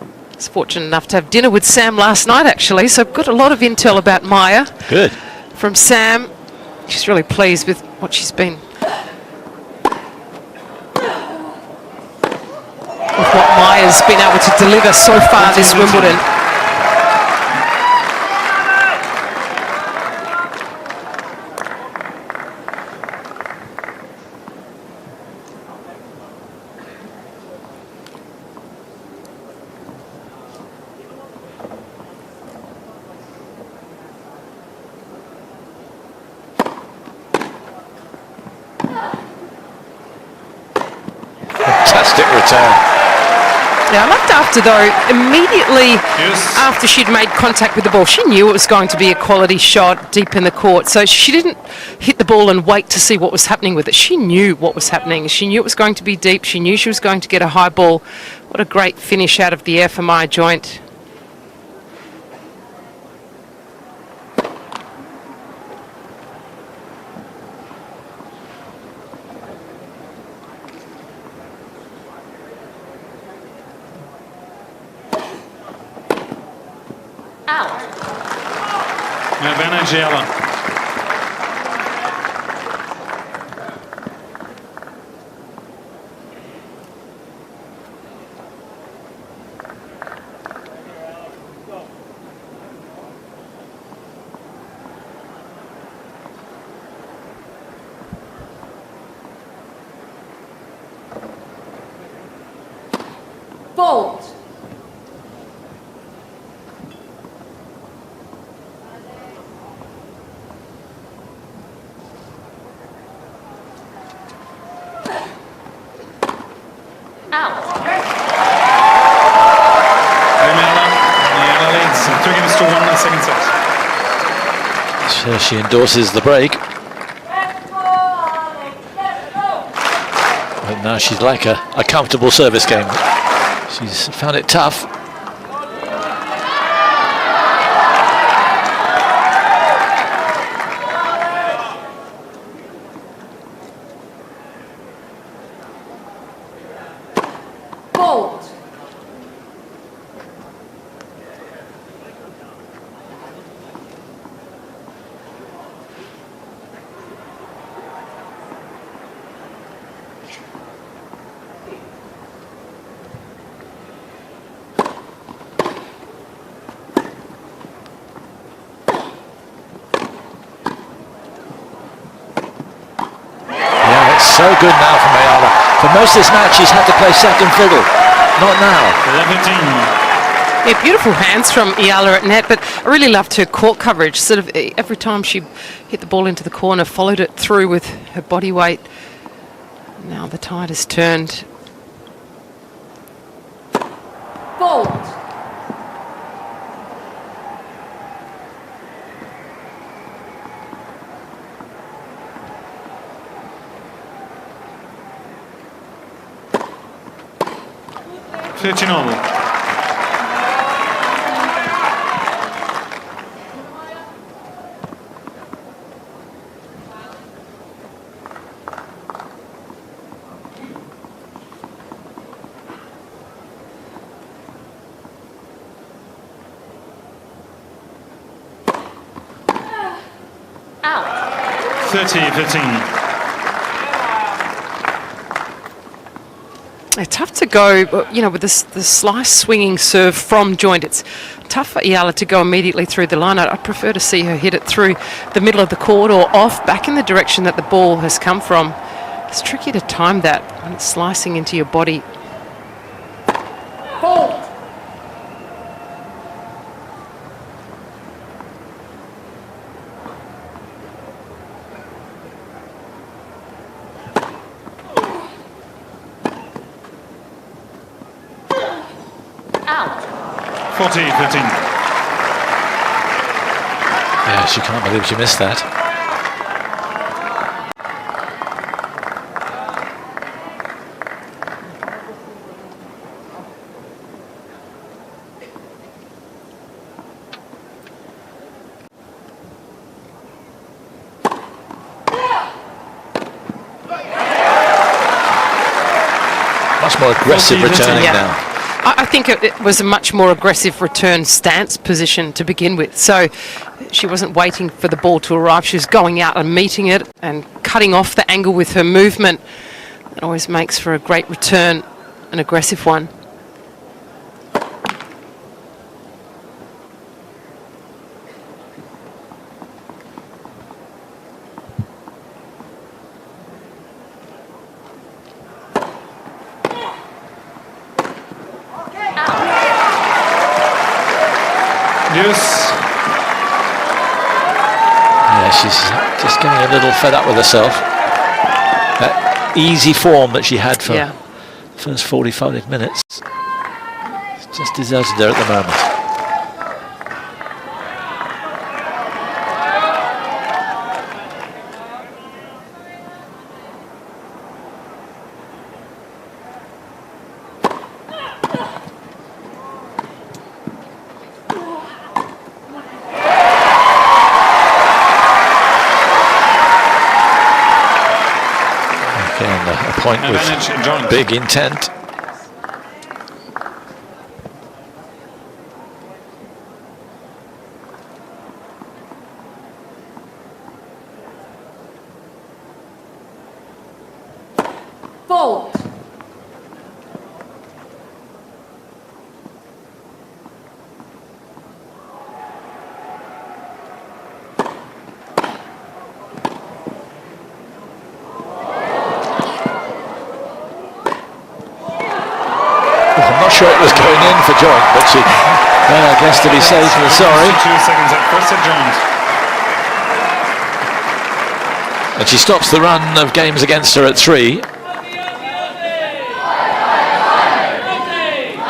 I was fortunate enough to have dinner with Sam last night, actually, so I've got a lot of intel about Maya. Good. From Sam. She's really pleased with what she's been, with what Maya's been able to deliver so far this Wimbledon. Fantastic return. Yeah, I loved after though, immediately after she'd made contact with the ball, she knew it was going to be a quality shot deep in the court. So she didn't hit the ball and wait to see what was happening with it. She knew what was happening. She knew it was going to be deep. She knew she was going to get a high ball. What a great finish out of the air for my joint. EALA. Fault. Out. EALA leads 2-1 in the second set. So she endorses the break. But now she's like a comfortable service game. She's found it tough. Fault. So good now from EALA. For most of this match, she's had to play second fiddle. Not now. 11-15. Yeah, beautiful hands from EALA at net, but I really loved her court coverage. Sort of every time she hit the ball into the corner, followed it through with her body weight. Now the tide has turned. Fault. Out. 30-15. It's tough to go, you know, with this the slice swinging serve from joint. It's tough for EALA to go immediately through the line. I'd prefer to see her hit it through the middle of the court or off back in the direction that the ball has come from. It's tricky to time that when it's slicing into your body. Fault. Out. 40-15. Yeah, she can't believe she missed that. Much more aggressive returning Yeah. now. I think it was a much more aggressive return stance position to begin with. So she wasn't waiting for the ball to arrive. She was going out and meeting it and cutting off the angle with her movement. It always makes for a great return, an aggressive one. Yes. Yeah, she's just getting a little fed up with herself. That easy form that she had for Yeah. the first 45 minutes. Just deserted her at the moment. A point with big intent. Fault. I'm not sure it was going in for joint, but she, I guess to be safe and sorry. 2 seconds at first at joint. And she stops the run of games against her at 3.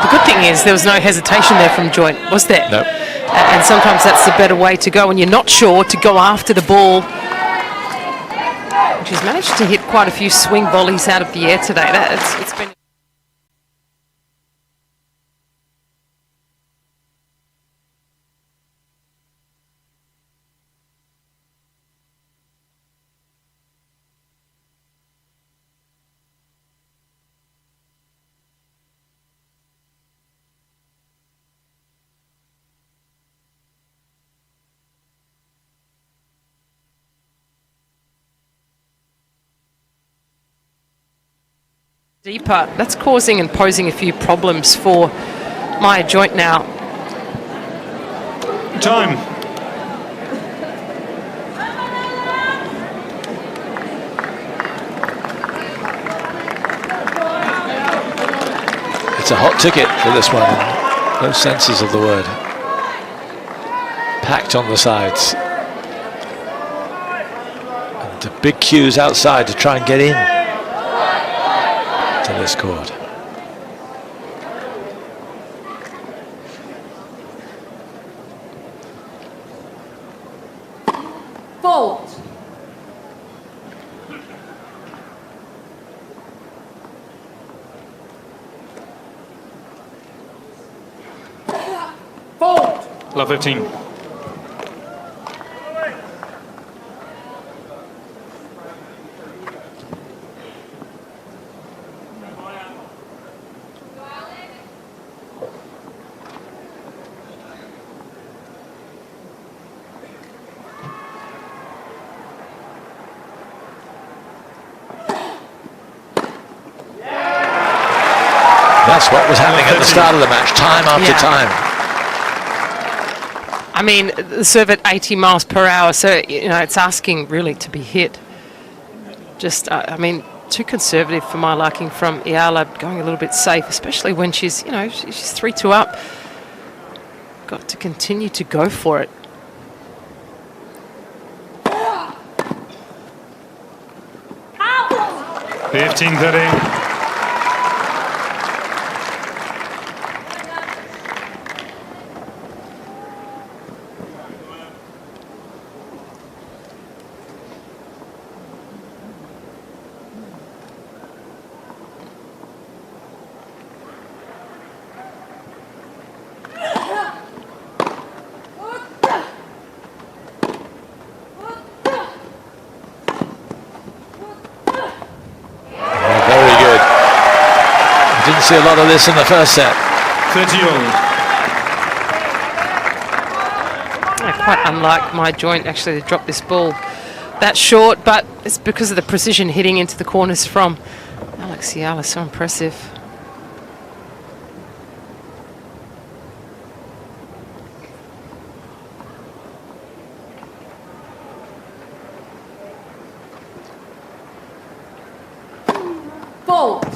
The good thing is there was no hesitation there from joint, was there? No. And sometimes that's the better way to go when you're not sure, to go after the ball. She's managed to hit quite a few swing volleys out of the air today. It's been... deeper. That's causing and posing a few problems for Maya Joint now. Time. It's a hot ticket for this one, in both senses of the word. Packed on the sides. And the big queues outside to try and get in to this court. Fault. Fault. Love 15. That's what was happening at the start of the match, time after time. I mean, the serve at 80 miles per hour, so, you know, it's asking really to be hit. Just, I mean, too conservative for my liking from EALA, going a little bit safe, especially when she's, you know, she's 3-2 up. Got to continue to go for it. Out. 15-30. See a lot of this in the first set. 30-all. Quite unlike my joint, actually, to drop this ball that short, but it's because of the precision hitting into the corners from ALEXANDRA. So impressive. Fault.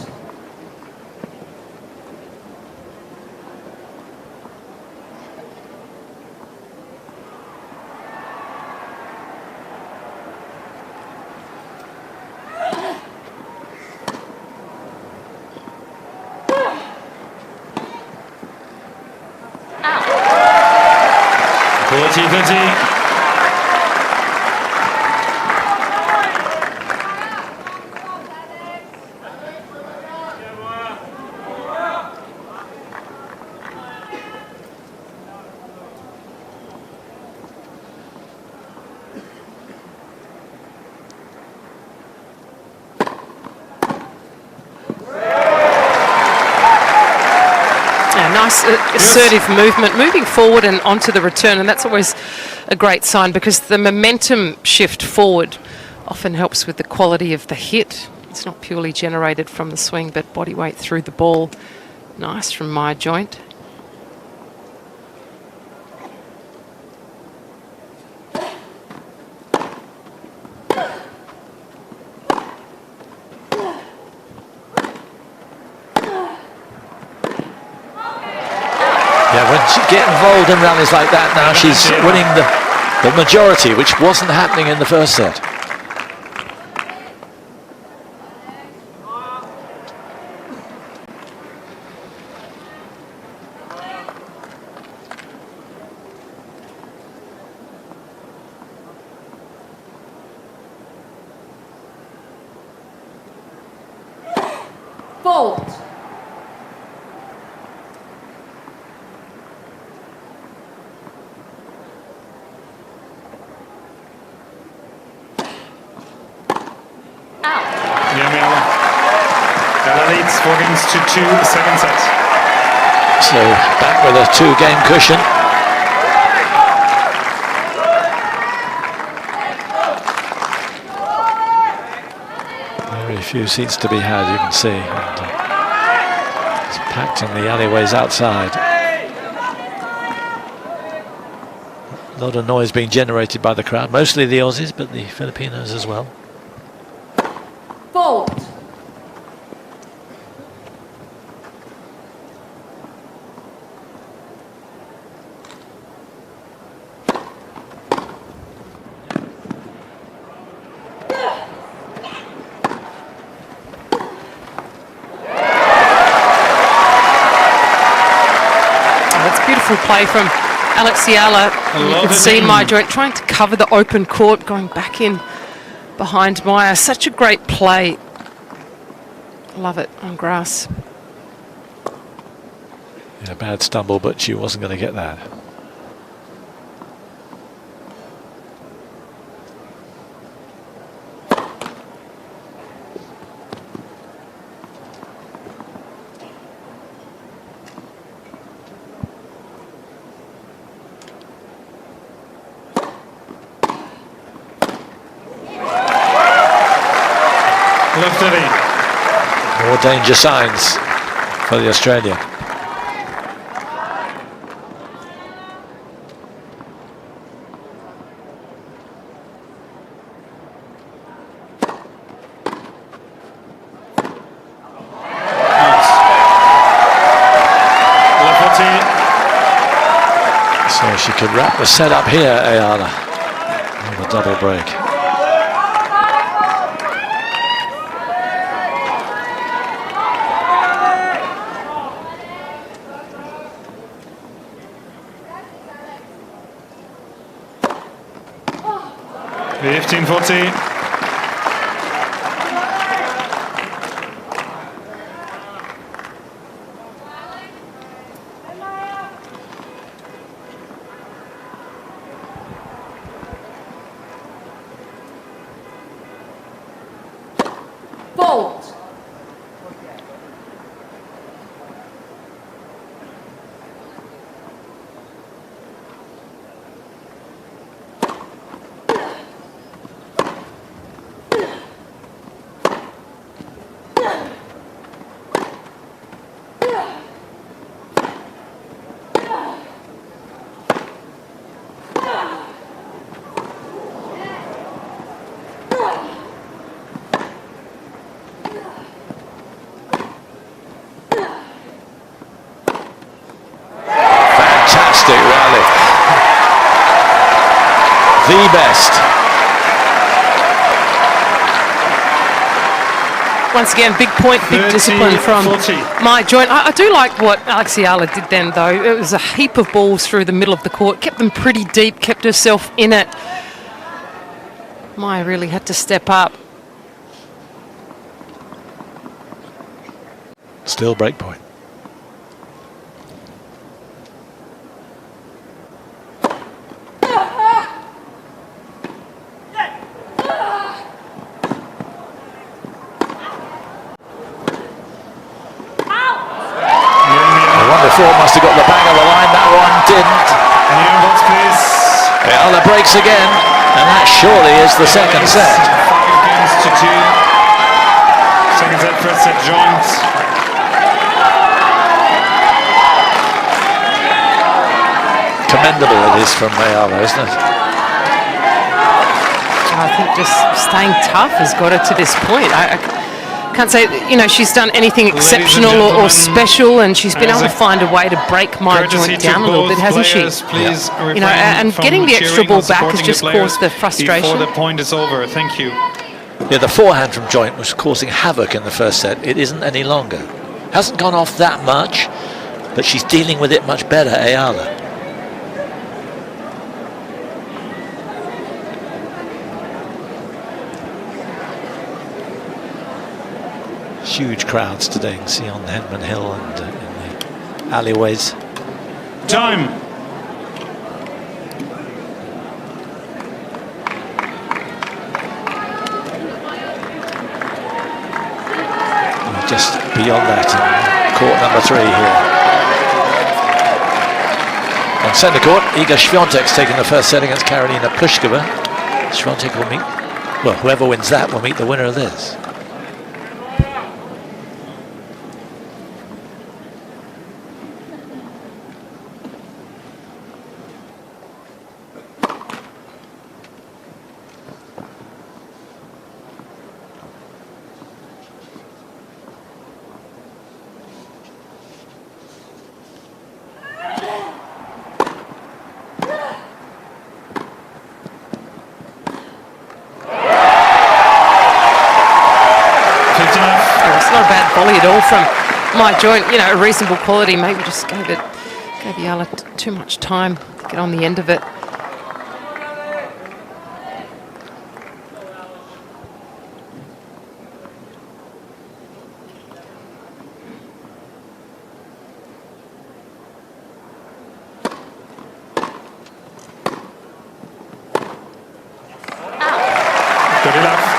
Nice assertive movement, moving forward and onto the return, and that's always a great sign because the momentum shift forward often helps with the quality of the hit. It's not purely generated from the swing, but body weight through the ball. Nice from my joint. She get involved in rallies like that now. She's winning the majority, which wasn't happening in the first set. Fault. EALA leads 4 games to 2, second set. So back with a 2-game cushion. Very few seats to be had, you can see. And, it's packed in the alleyways outside. A lot of noise being generated by the crowd, mostly the Aussies, but the Filipinos as well. Fault. Beautiful play from EALA. You can see my joint trying to cover the open court, going back in behind Maya. Such a great play. Love it on grass. Yeah, bad stumble, but she wasn't going to get that. More danger signs for the Australian. So she could wrap the set up here, EALA, with a double break. The 15-40. Fault. Fantastic rally. The best. Once again, big point, big discipline from my joint. I do like what EALA did then, though. It was a heap of balls through the middle of the court, kept them pretty deep, kept herself in it. Maya really had to step up. Still break point. Must have got the bang of the line, that one didn't. EALA breaks again, and that surely is the second set. 5 games to 2. Second set, first set joint. Commendable it is from EALA, isn't it? I think just staying tough has got her to this point. can't say, you know, she's done anything and exceptional or gentlemen, special, and she's been as able to a find a way to break my courtesy joint to down a little both bit, hasn't she? players, please You know, and refrain getting from the extra cheering ball or back has supporting just the players caused the frustration. before the point is over. Thank you. Yeah, the forehand from joint was causing havoc in the first set. It isn't any longer. Hasn't gone off that much, but she's dealing with it much better, EALA. Huge crowds today, you can see on Henman Hill and in the alleyways. Time. Just beyond that in court number 3 here. On centre court, Iga Świątek's taking the first set against Karolina Pliskova. Świątek will meet, well, whoever wins that will meet the winner of this. Volley at all from my joint, you know, a reasonable quality. Maybe just gave EALA too much time to get on the end of it. Good enough.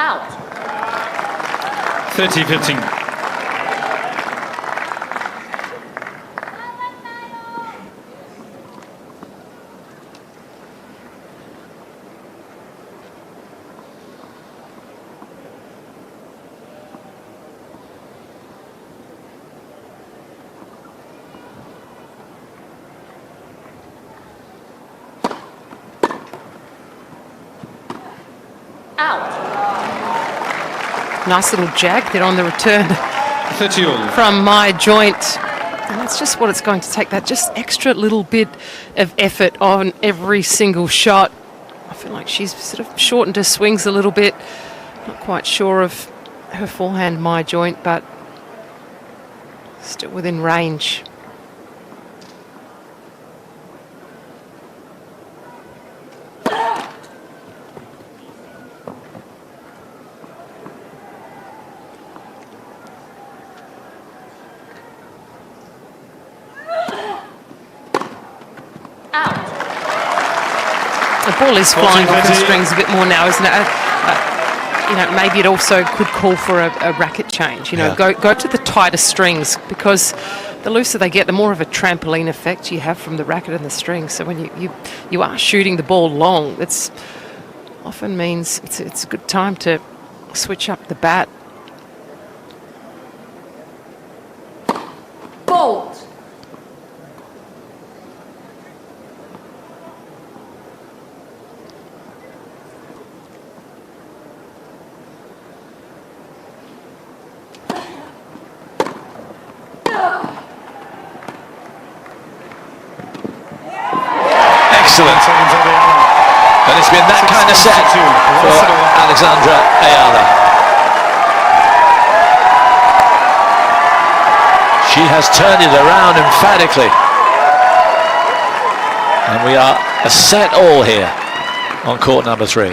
Out. 30-15. Out. Nice little jag there on the return 30 all. from my joint. And that's just what it's going to take, that just extra little bit of effort on every single shot. I feel like she's sort of shortened her swings a little bit. Not quite sure of her forehand, my joint, but still within range. The ball is flying off the strings a bit more now, isn't it? You know, maybe it also could call for a racket change. You know, Yeah. go to the tighter strings, because the looser they get, the more of a trampoline effect you have from the racket and the strings. So when you are shooting the ball long, it's often means it's a good time to switch up the bat. Bolt. Excellent. And it's been that kind of set for Alexandra EALA. She has turned it around emphatically. And we are a set all here on court number 3.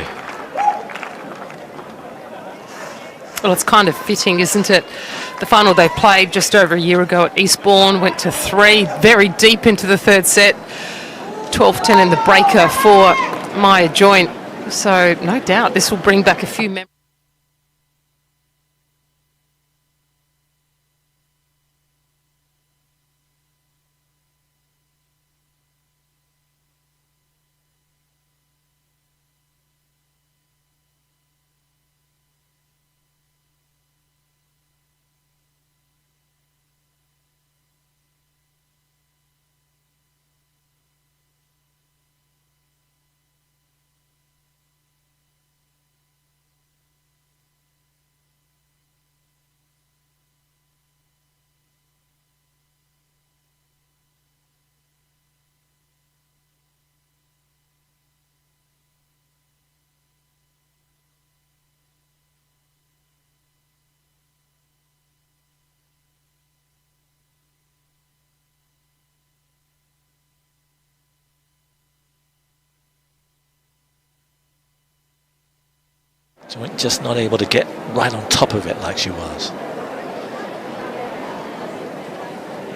Well, it's kind of fitting, isn't it? The final they played just over a year ago at Eastbourne went to 3, very deep into the third set. 12-10 in the breaker for my joint. So no doubt this will bring back a few memories. Joint just not able to get right on top of it like she was.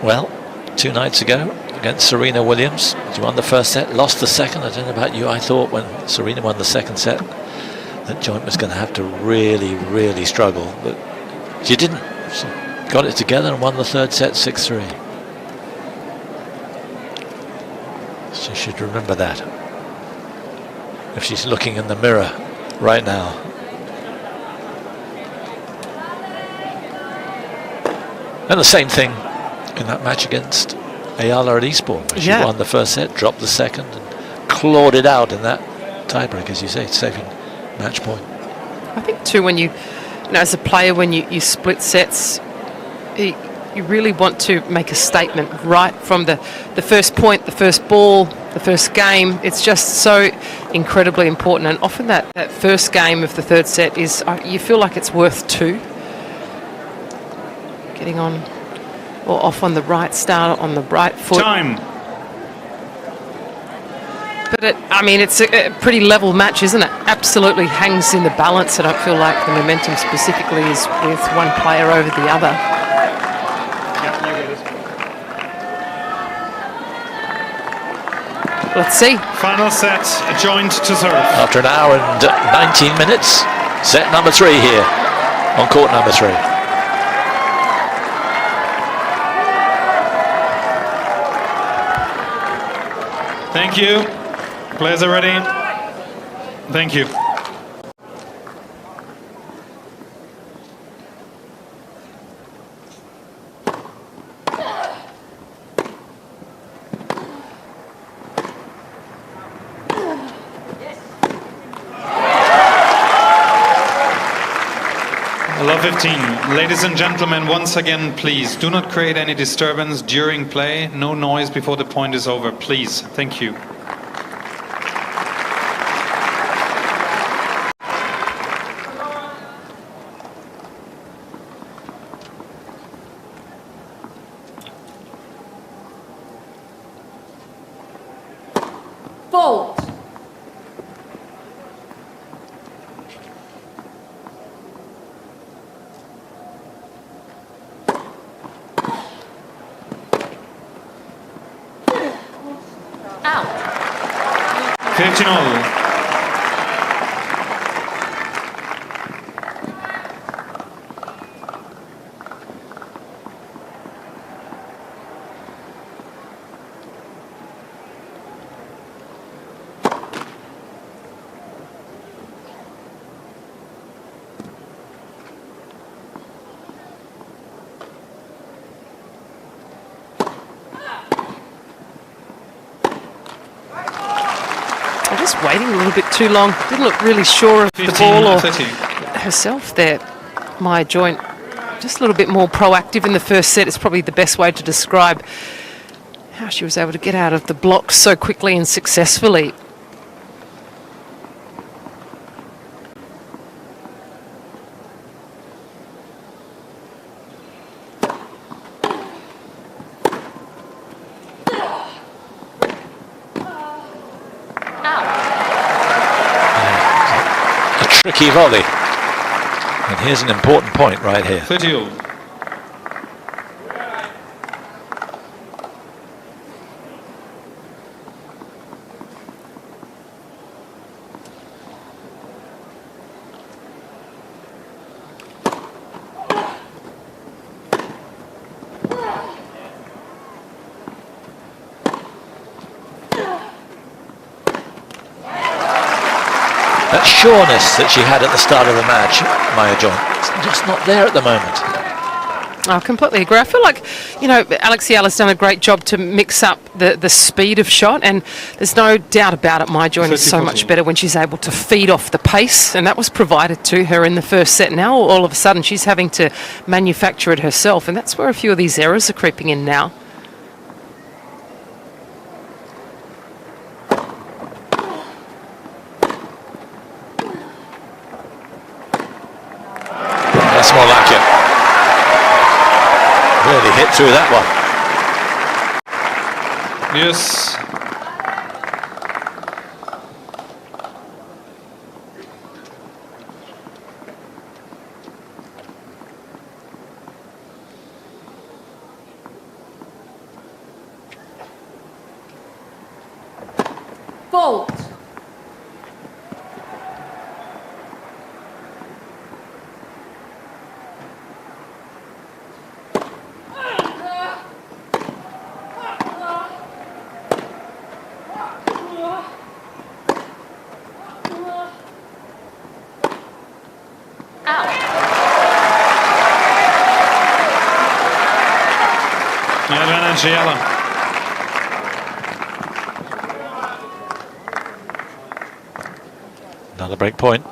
Well, 2 nights ago against Serena Williams, she won the first set, lost the second. I don't know about you, I thought when Serena won the second set that Joint was going to have to really, really struggle, but she didn't. She got it together and won the third set 6-3. She should remember that if she's looking in the mirror right now. And the same thing in that match against EALA at Esportivo. She won the first set, dropped the second, and clawed it out in that tiebreak, as you say, saving match point. I think too, when you know, as a player, when you split sets, you really want to make a statement right from the first point, the first ball, the first game. It's just so incredibly important, and often that first game of the third set is, you feel like it's worth 2. Getting on or off on the right start, on the right foot. Time. But I mean, it's a pretty level match, isn't it? Absolutely hangs in the balance. I don't feel like the momentum specifically is with one player over the other. Let's see. Final set, a joint to serve. After an hour and 19 minutes, set number 3 here on court number 3. Thank you. Players are ready. Thank you. Love 15. Ladies and gentlemen, once again, please do not create any disturbance during play. No noise before the point is over, please. Thank you. Fault. Out. 15-all. Just waiting a little bit too long. Didn't look really sure of the ball or herself there. My Joint just a little bit more proactive in the first set. It's probably the best way to describe how she was able to get out of the blocks so quickly and successfully. Tricky volley. And here's an important point right here. 30-all. That sureness that she had at the start of the match, Maya Joint, it's just not there at the moment. I completely agree. I feel like, you know, ALEXANDRA's done a great job to mix up the speed of shot, and there's no doubt about it, Maya Joint is so much better when she's able to feed off the pace, and that was provided to her in the first set. Now, all of a sudden, she's having to manufacture it herself, and that's where a few of these errors are creeping in now. That's more like it. Really hit through that one. Yes. Fault. Advantage EALA. Another break point.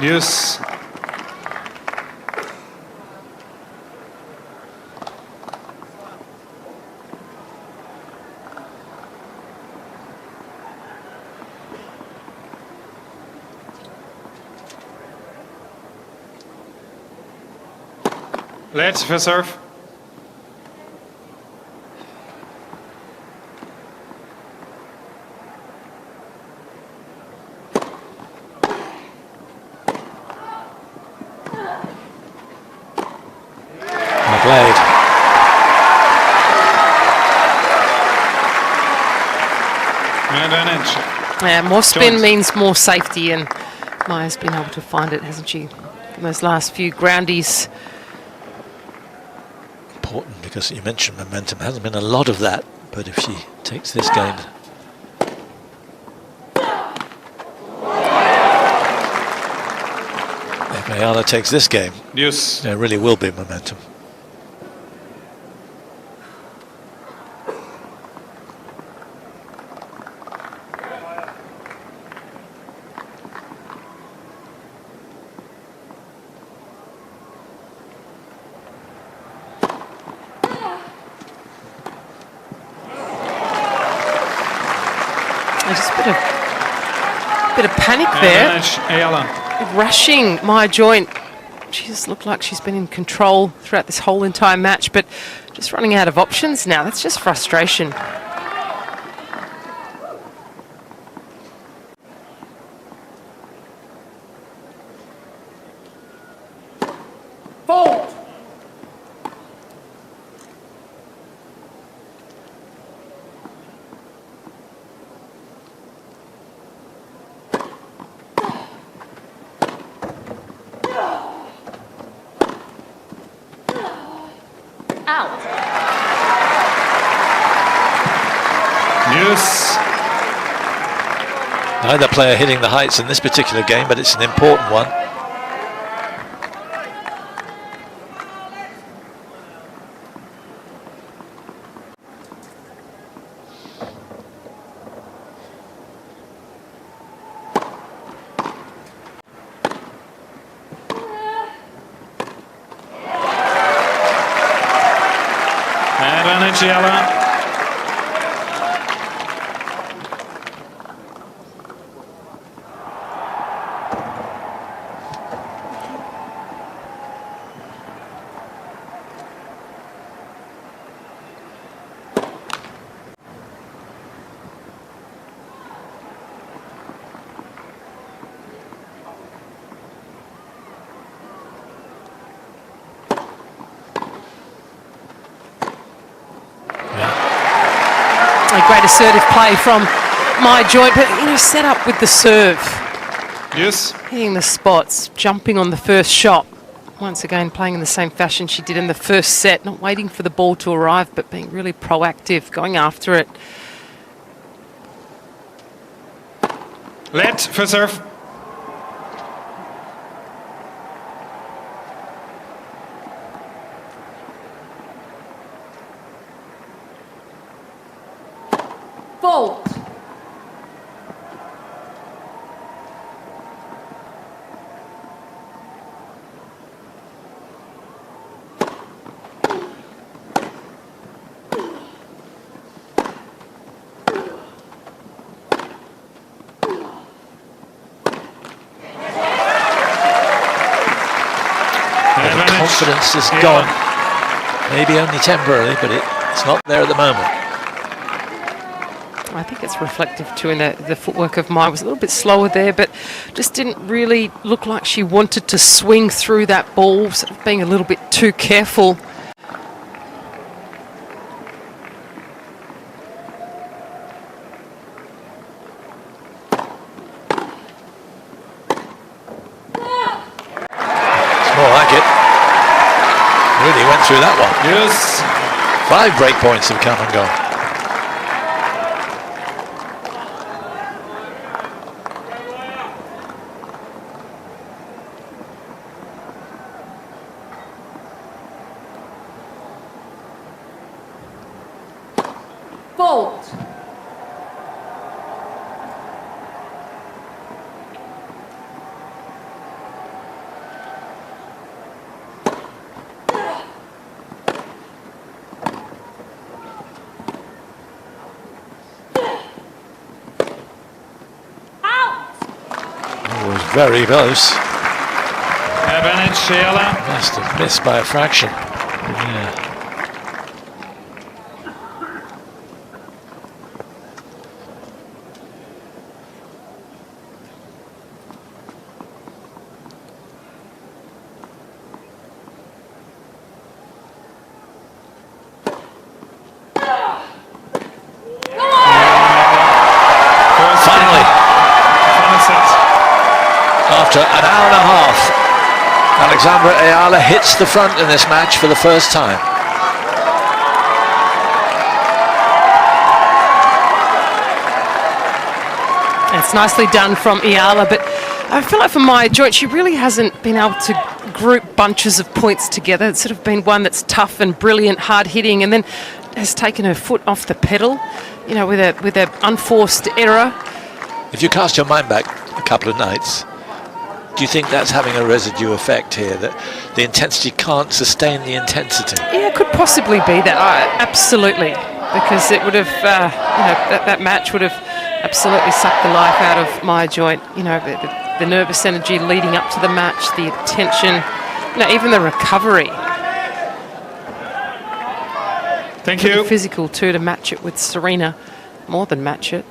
Use. Let's for serve. Played. Advantage. Yeah, more spin Jones. means more safety, and Maya's been able to find it, hasn't she? In those last few groundies. Important because you mentioned momentum. Hasn't been a lot of that, but if she takes this game. If EALA takes this game, Use. there really will be momentum. Just a bit of panic there. Advantage EALA. Rushing my joint. She just looked like she's been in control throughout this whole entire match, but just running out of options now. That's just frustration. Fault. Out. Use. Neither player hitting the heights in this particular game, but it's an important one. Advantage EALA. A great assertive play from my joint, but you know, set up with the serve. Use. Hitting the spots, jumping on the first shot. Once again, playing in the same fashion she did in the first set, not waiting for the ball to arrive, but being really proactive, going after it. Let for serve. Fault. The confidence is gone. Maybe only temporarily, but it's not there at the moment. I think it's reflective too in the footwork of Mai. Was a little bit slower there, but just didn't really look like she wanted to swing through that ball, sort of being a little bit too careful. It's more like it. Really went through that one. Yes. 5 break points have come and gone. Fault. It was very close. Advantage, EALA. Must have missed by a fraction. Yeah. Finally, Final set. after an hour and a half, Alexandra EALA hits the front in this match for the first time. It's nicely done from EALA, but I feel like for Mai Joint, she really hasn't been able to group bunches of points together. It's sort of been one that's tough and brilliant, hard hitting, and then has taken her foot off the pedal, you know, with a unforced error. If you cast your mind back a couple of nights, do you think that's having a residue effect here, that the intensity can't sustain the intensity? Yeah, it could possibly be that. Absolutely, because it would have, that match would have absolutely sucked the life out of Mai Joint. You know, the nervous energy leading up to the match, the tension, even the recovery. Thank Pretty you. physical too, to match it with Serena, more than match it.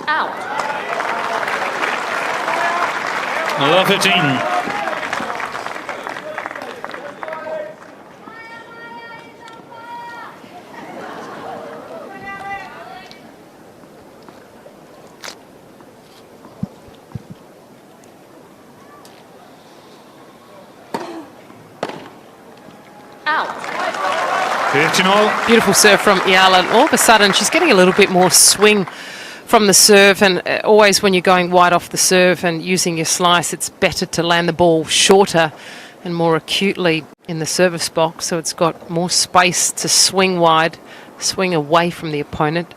Out. Another 15. Out. 15 all. Beautiful serve from EALA, and all of a sudden she's getting a little bit more swing from the serve, and always when you're going wide off the serve and using your slice, it's better to land the ball shorter and more acutely in the service box, so it's got more space to swing wide, swing away from the opponent.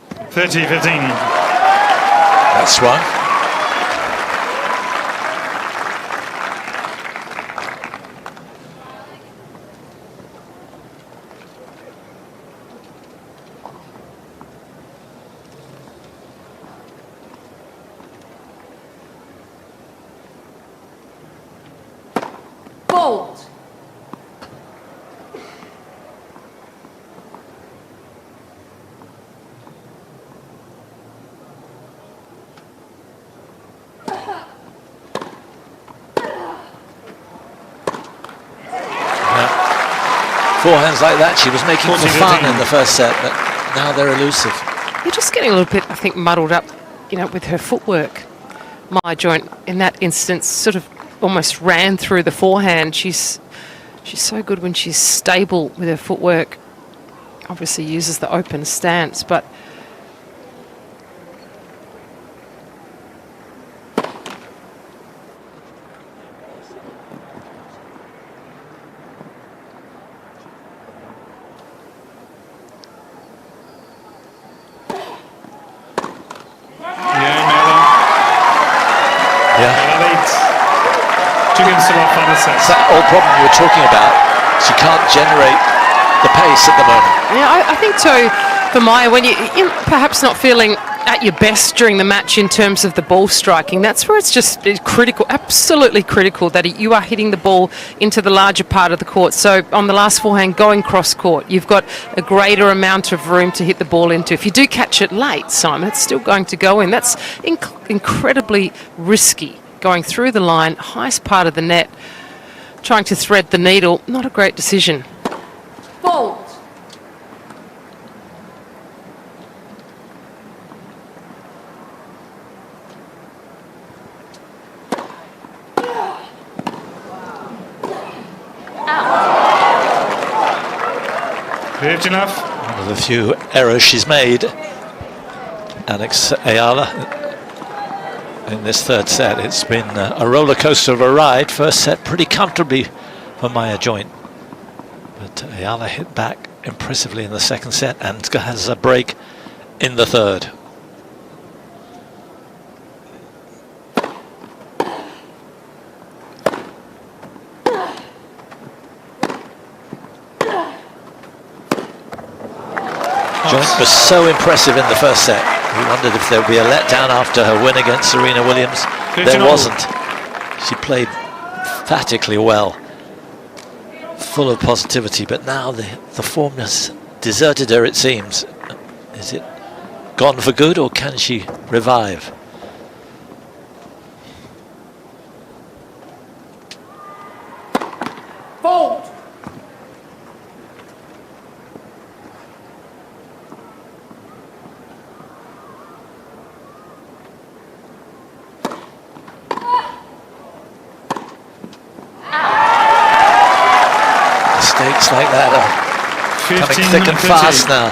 30-15. That's one. Fault. Forehands like that, she was making for 40-15. fun in the first set, but now they're elusive. You're just getting a little bit, I think, muddled up, with her footwork. Mai Joint, in that instance, sort of almost ran through the forehand. She's so good when she's stable with her footwork. Obviously uses the open stance, but It's that old problem you were talking about. She can't generate the pace at the moment. Yeah, I think so. For Maya, when you're perhaps not feeling at your best during the match in terms of the ball striking, that's where it's critical, absolutely critical, that you are hitting the ball into the larger part of the court. So on the last forehand, going cross court, you've got a greater amount of room to hit the ball into. If you do catch it late, Simon, it's still going to go in. That's incredibly risky. Going through the line, highest part of the net, trying to thread the needle, not a great decision. Fault. Cleared enough. One of the few errors she's made, ALEXANDRA, in this third set. It's been a roller coaster of a ride. First set pretty comfortably for Maya Joint, but ALEXANDRA hit back impressively in the second set and has a break in the third. Joint was so impressive in the first set. We wondered if there would be a letdown after her win against Serena Williams. There wasn't. She played emphatically well, full of positivity, but now the form has deserted her, it seems. Is it gone for good, or can she revive? Fault. Mistakes like that are coming thick and fast now.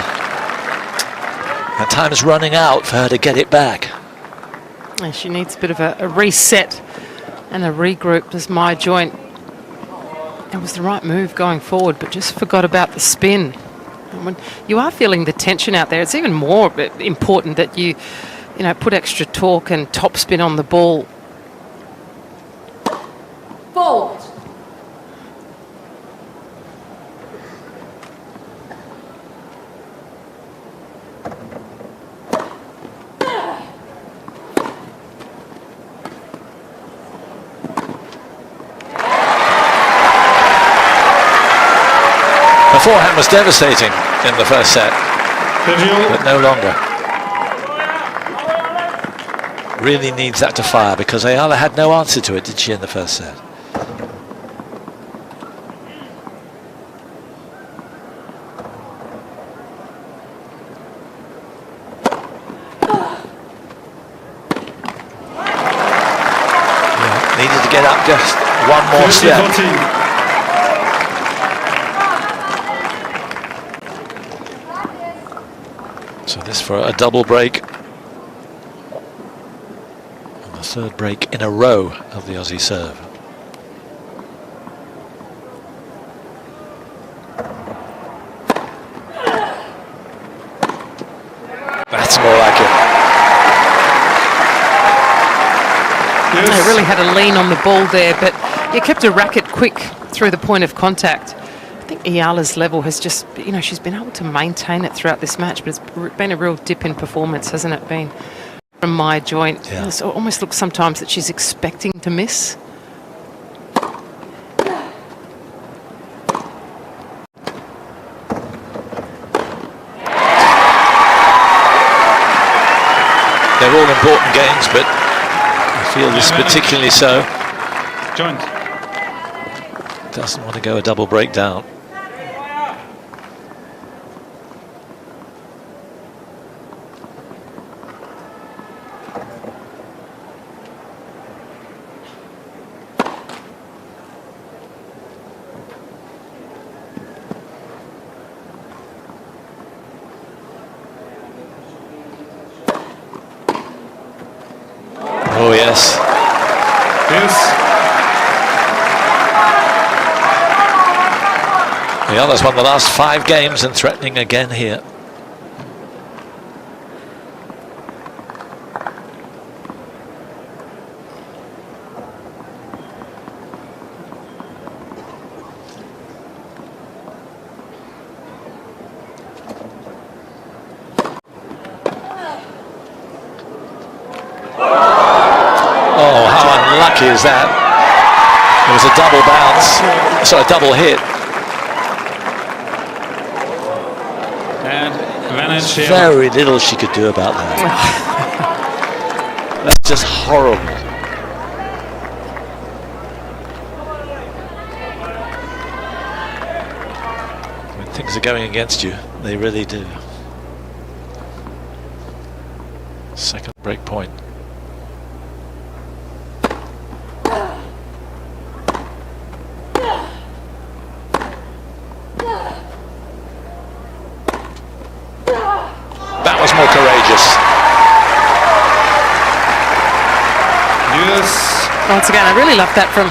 And time's running out for her to get it back. And she needs a bit of a reset and a regroup. As Maya Joint, it was the right move going forward, but just forgot about the spin. And when you are feeling the tension out there, it's even more important that you put extra torque and topspin on the ball. Fault. The forehand was devastating in the first set, but no longer. Really needs that to fire, because ALEXANDRA had no answer to it, did she, in the first set? Yeah, needed to get up just one more step. So this for a double break. And the third break in a row of the Aussie serve. That's more like it. Yes. They really had a lean on the ball there, but it kept her racket quick through the point of contact. I think EALA's level has just, she's been able to maintain it throughout this match, but it's been a real dip in performance, hasn't it been, from Maya Joint? Yeah. It almost looks sometimes that she's expecting to miss. They're all important games, but I feel this particularly so. Joint. Doesn't want to go a double breakdown. Oh yes. Yes. EALA's won the last 5 games and threatening again here. unlucky as that. It was a double bounce, so a double hit. And advantage here. Very little she could do about that. That's just horrible. When things are going against you, they really do. Second break point. That was more courageous. Yes. Once again, I really love that from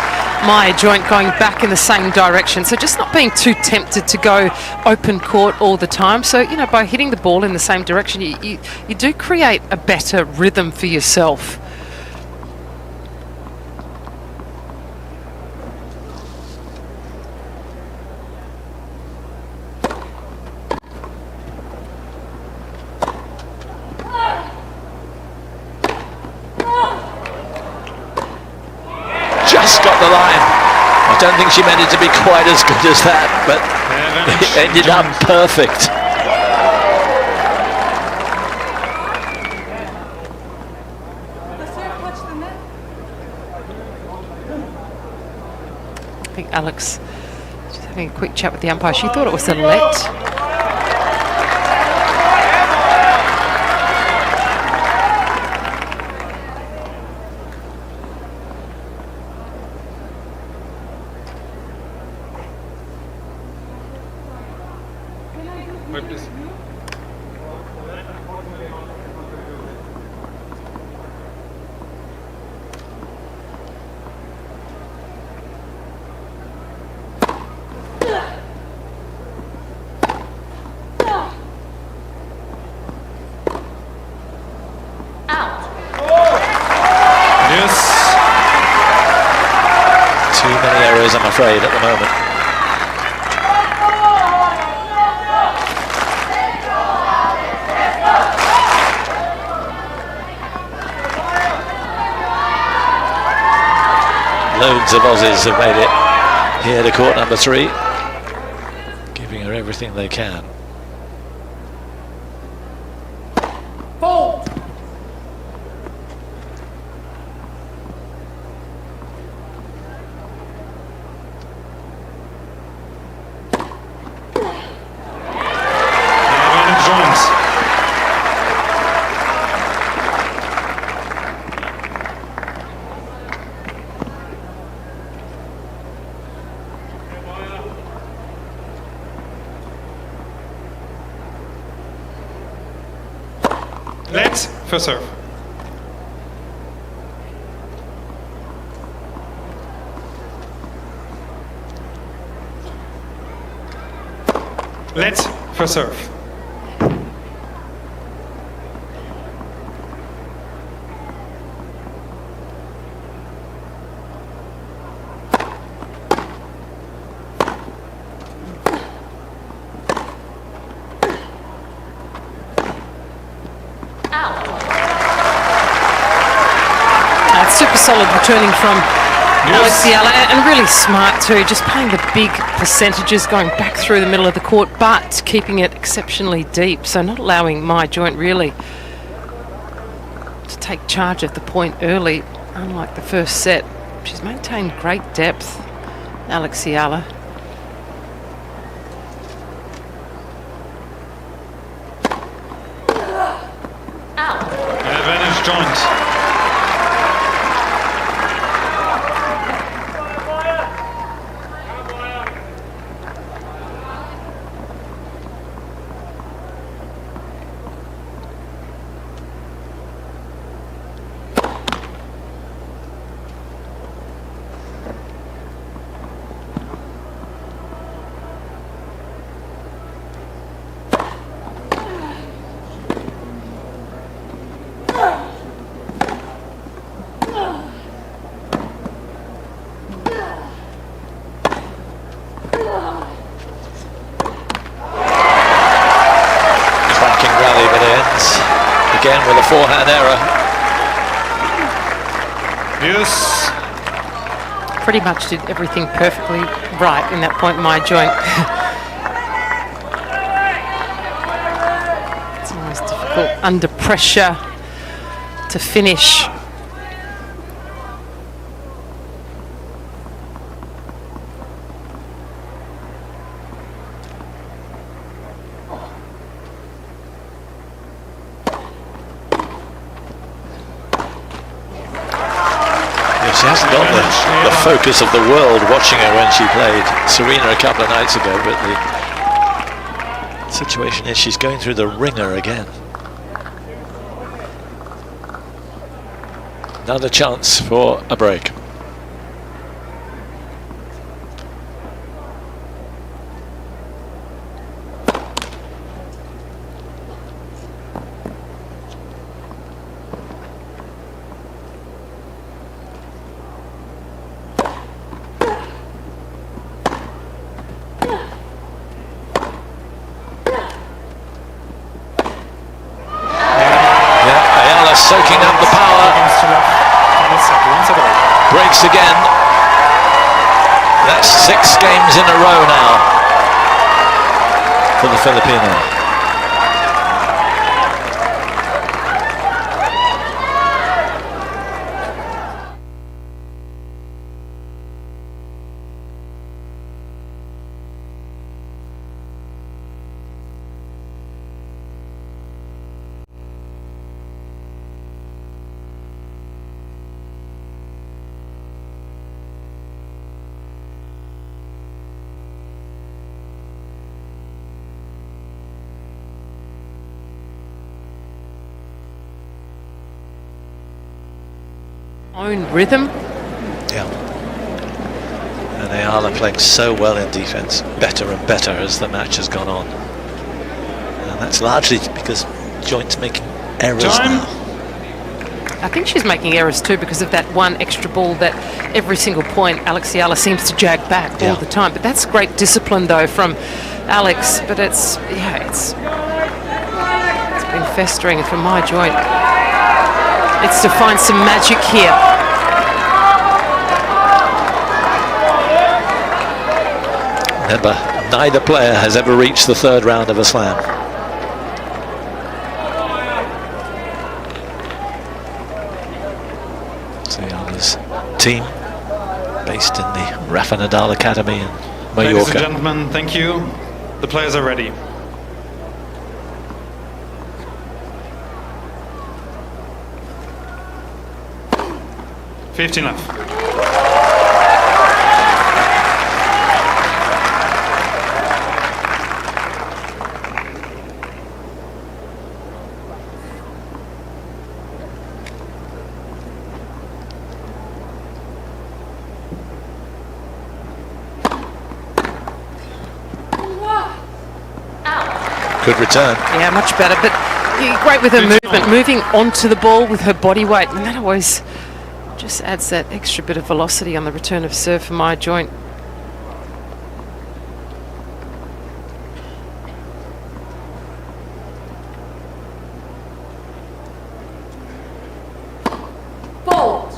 my joint going back in the same direction. So just not being too tempted to go open court all the time. So, you know, by hitting the ball in the same direction, you do create a better rhythm for yourself. Just got the line. I don't think she meant it to be quite as good as that, but it ended up perfect. I think Alex, just having a quick chat with the umpire, she thought it was a let. Wait, please. Yes. Too many errors, I'm afraid, at the moment. Loads of Aussies have made it here to court number 3, giving her everything they can. Fault. Advantage joins. Let's first serve. Let's first serve. Super solid returning from EALA, and really smart too, just playing the big percentages, going back through the middle of the court, but keeping it exceptionally deep, so not allowing my joint really to take charge of the point early, unlike the first set. She's maintained great depth, EALA. Advantage joint. Again with a forehand error. Yes. pretty much did everything perfectly right in that point, my joint. It's always difficult under pressure to finish. She hasn't got the focus of the world watching her when she played Serena a couple of nights ago, but the situation is she's going through the ringer again. Another chance for a break. Soaking up the power. Breaks again. That's 6 games in a row now for the Filipino. Own rhythm. Yeah. And EALA playing so well in defence, better and better as the match has gone on. And that's largely because Joint's making errors now. I think she's making errors too because of that one extra ball that every single point EALA seems to jag back all the time. But that's great discipline though from Alex. But it's been festering for my joint. It's to find some magic here. Remember, neither player has ever reached the 3rd round of a slam. So EALA's team, based in the Rafa Nadal Academy in Mallorca. Ladies and gentlemen, thank you. The players are ready. $15 left. Good return. Yeah, much better. But great with her movement, moving onto the ball with her body weight, and that always just adds that extra bit of velocity on the return of serve for my joint. Fault.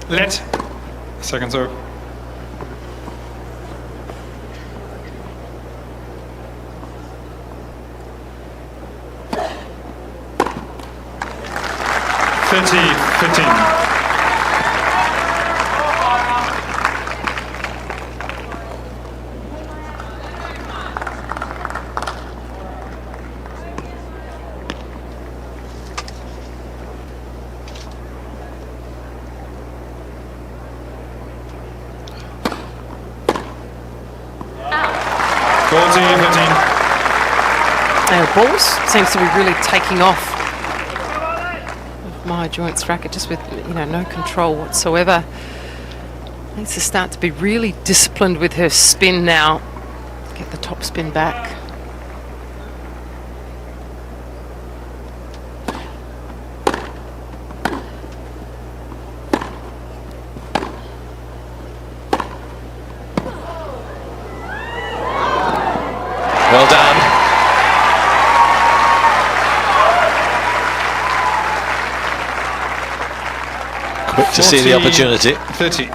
Let. Second serve. $15. Now balls seems to be really taking off my joints racket, just with no control whatsoever. Needs to start to be really disciplined with her spin now. Get the top spin back. Quick to see the opportunity. 30.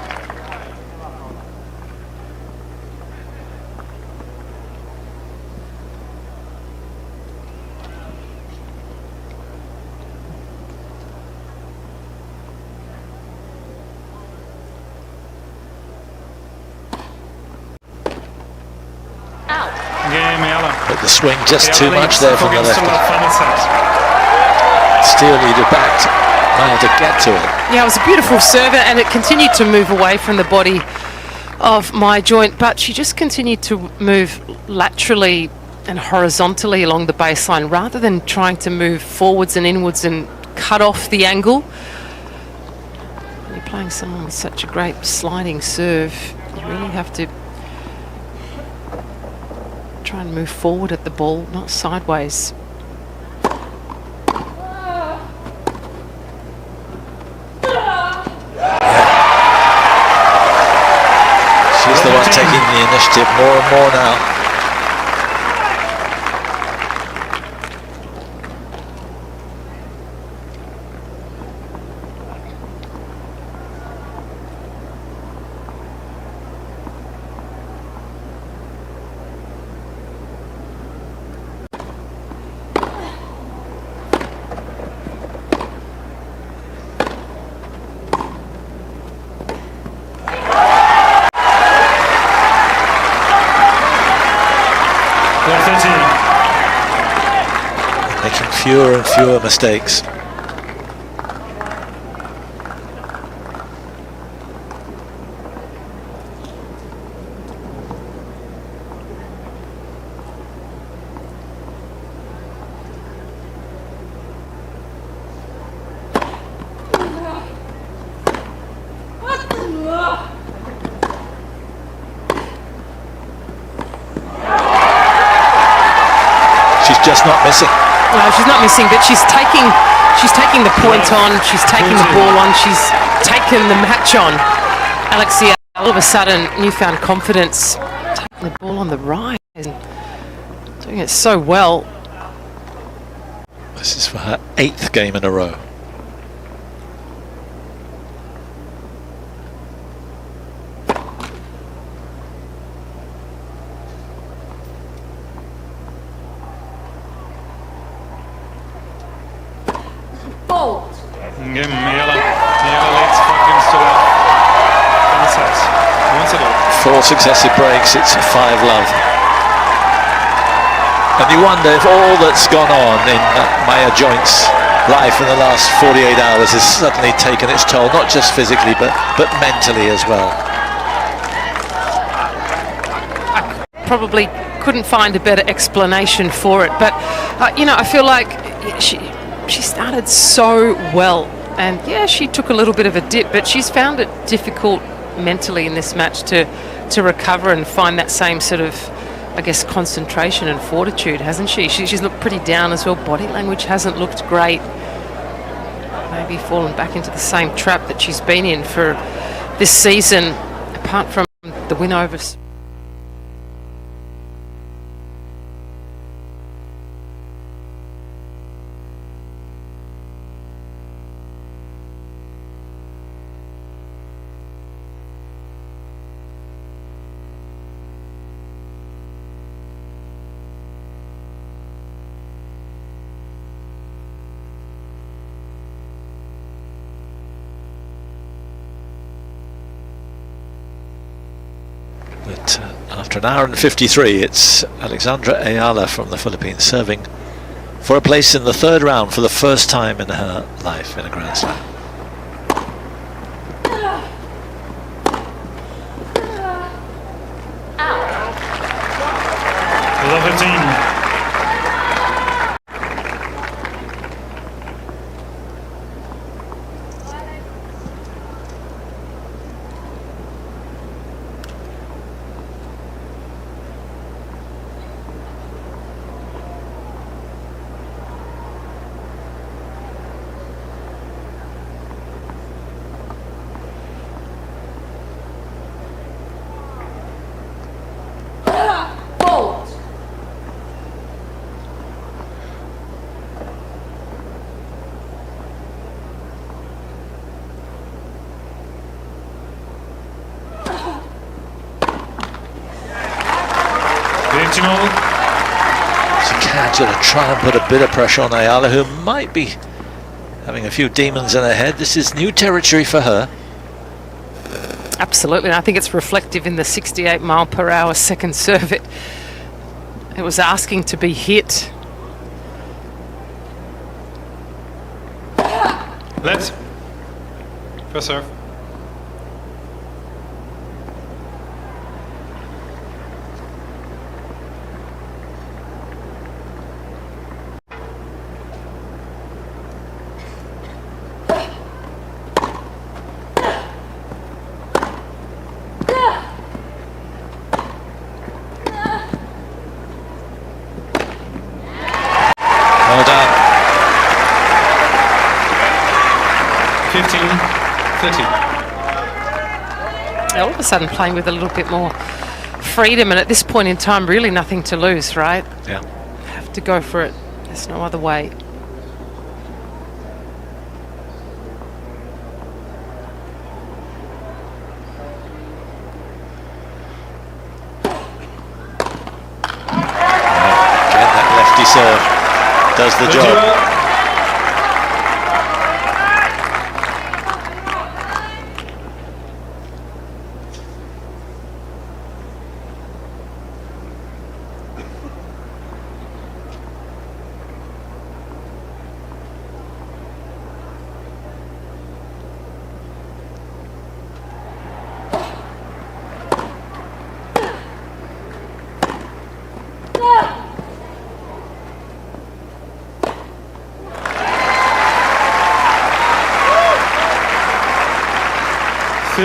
Game EALA. But the swing just too much there from the lefty. Final set. Still needed back to get to it. Yeah, it was a beautiful serve, and it continued to move away from the body of my joint, but she just continued to move laterally and horizontally along the baseline rather than trying to move forwards and inwards and cut off the angle. When you're playing someone with such a great sliding serve, you really have to try and move forward at the ball, not sideways. She's the one taking the initiative more and more now. Making fewer and fewer mistakes. She's just not missing. No, she's not missing, but she's taking the point on, she's taking the ball on, she's taken the match on. Alexia, all of a sudden, newfound confidence, taking the ball on the rise and doing it so well. This is for her 8th game in a row. Fault. Game EALA. EALA leads 5 games to love. Final set. Once it all. 4 successive breaks, it's 5-love. And you wonder if all that's gone on in Maya Joint's life in the last 48 hours has suddenly taken its toll, not just physically, but mentally as well. I probably couldn't find a better explanation for it, but you know, I feel like she started so well, and yeah, she took a little bit of a dip, but she's found it difficult mentally in this match to recover and find that same sort of, I guess, concentration and fortitude, hasn't she? She's looked pretty down as well. Body language hasn't looked great. Maybe fallen back into the same trap that she's been in for this season, apart from the win over. But after an hour and 53, it's Alexandra EALA from the Philippines serving for a place in the 3rd round for the first time in her life in a Grand Slam. Love 15. Fault. Optimal. She can sort of try and put a bit of pressure on ALEXANDRA, who might be having a few demons in her head. This is new territory for her. Absolutely, and I think it's reflective in the 68-mile-per-hour second serve. It was asking to be hit. Let's. First serve. Well done. 15-30. All of a sudden playing with a little bit more freedom, and at this point in time really nothing to lose, right? Yeah. Have to go for it. There's no other way. Again, that lefty serve does the job.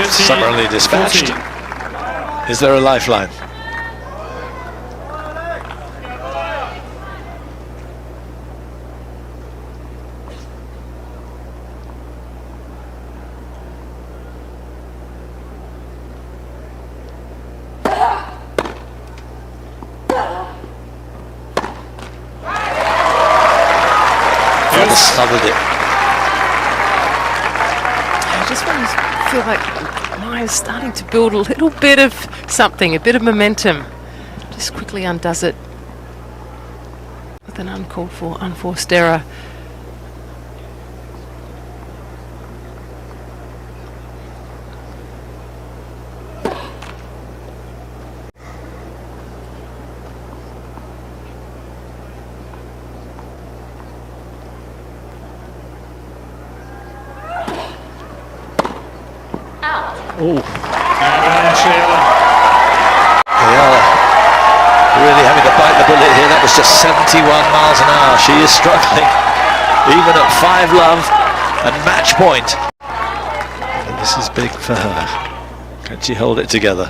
Summarily dispatched. 40. Is there a lifeline? Smothered it. I just want to feel like Maya's starting to build a little bit of something, a bit of momentum. Just quickly undoes it with an uncalled for, unforced error. Ooh. ALEXANDRA. Really having to bite the bullet here. That was just 71 miles an hour. She is struggling, even at 5 love and match point. And this is big for her. Can she hold it together?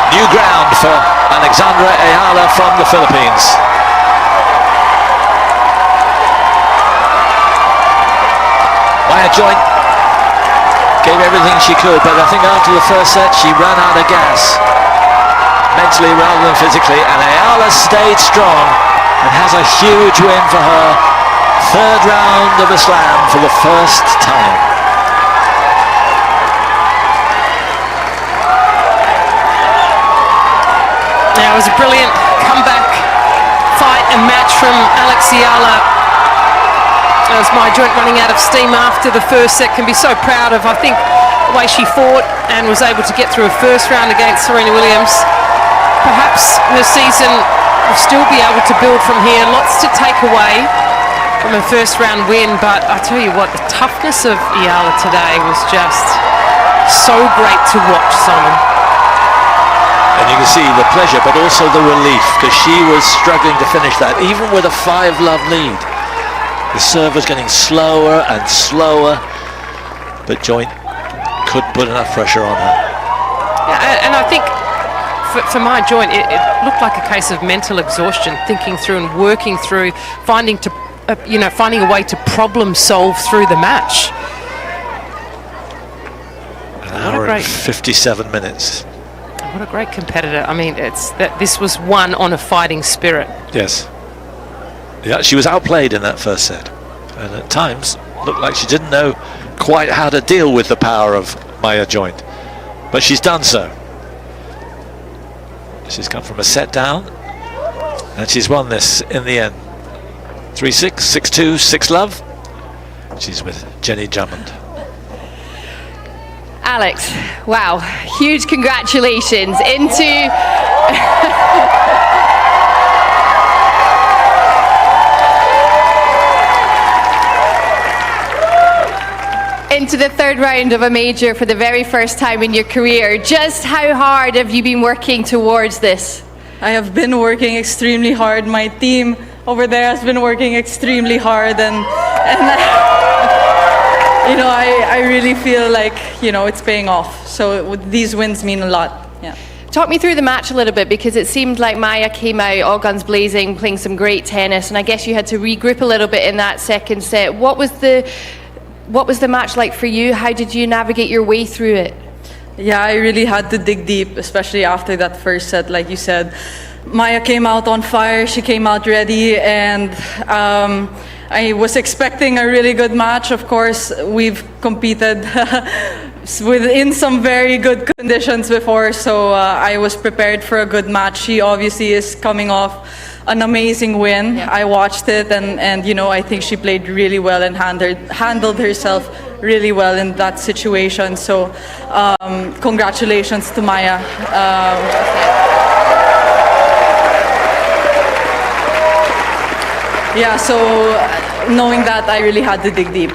New ground for Alexandra EALA from the Philippines. Maya Joint gave everything she could, but I think after the first set she ran out of gas, mentally rather than physically, and EALA stayed strong and has a huge win for her. Third round of a slam for the first time. Now it was a brilliant comeback fight and match from EALA. As Maya Joint running out of steam after the first set, can be so proud of, I think, the way she fought and was able to get through a first round against Serena Williams. Perhaps her season will still be able to build from here. Lots to take away from a first round win, but I tell you what, the toughness of EALA today was just so great to watch, Simon. And you can see the pleasure, but also the relief, because she was struggling to finish that, even with a 5 love lead. The serve was getting slower and slower, but Joint couldn't put enough pressure on her. Yeah, and I think for Maya Joint, it looked like a case of mental exhaustion, thinking through and working through, finding a way to problem solve through the match. An hour and 57 minutes. What a great competitor. I mean, this was won on a fighting spirit. Yes. Yeah, she was outplayed in that first set. And at times, looked like she didn't know quite how to deal with the power of Maya Joint. But she's done so. She's come from a set down. And she's won this in the end. 3-6, 6-2, 6-love. She's with Jenny Drummond. Alex, wow, huge congratulations into the third round of a major for the very first time in your career. Just how hard have you been working towards this? I have been working extremely hard. My team over there has been working extremely hard, and you know, I really feel like, you know, it's paying off. So these wins mean a lot. Yeah. Talk me through the match a little bit, because it seemed like Maya came out all guns blazing, playing some great tennis, and I guess you had to regroup a little bit in that second set. What was the match like for you? How did you navigate your way through it? Yeah, I really had to dig deep, especially after that first set, like you said. Maya came out on fire, she came out ready, and I was expecting a really good match. Of course, we've competed within some very good conditions before, so I was prepared for a good match. She obviously is coming off an amazing win. Yeah. I watched it, and you know, I think she played really well and handled herself really well in that situation. So congratulations to Maya. Yeah, so knowing that, I really had to dig deep.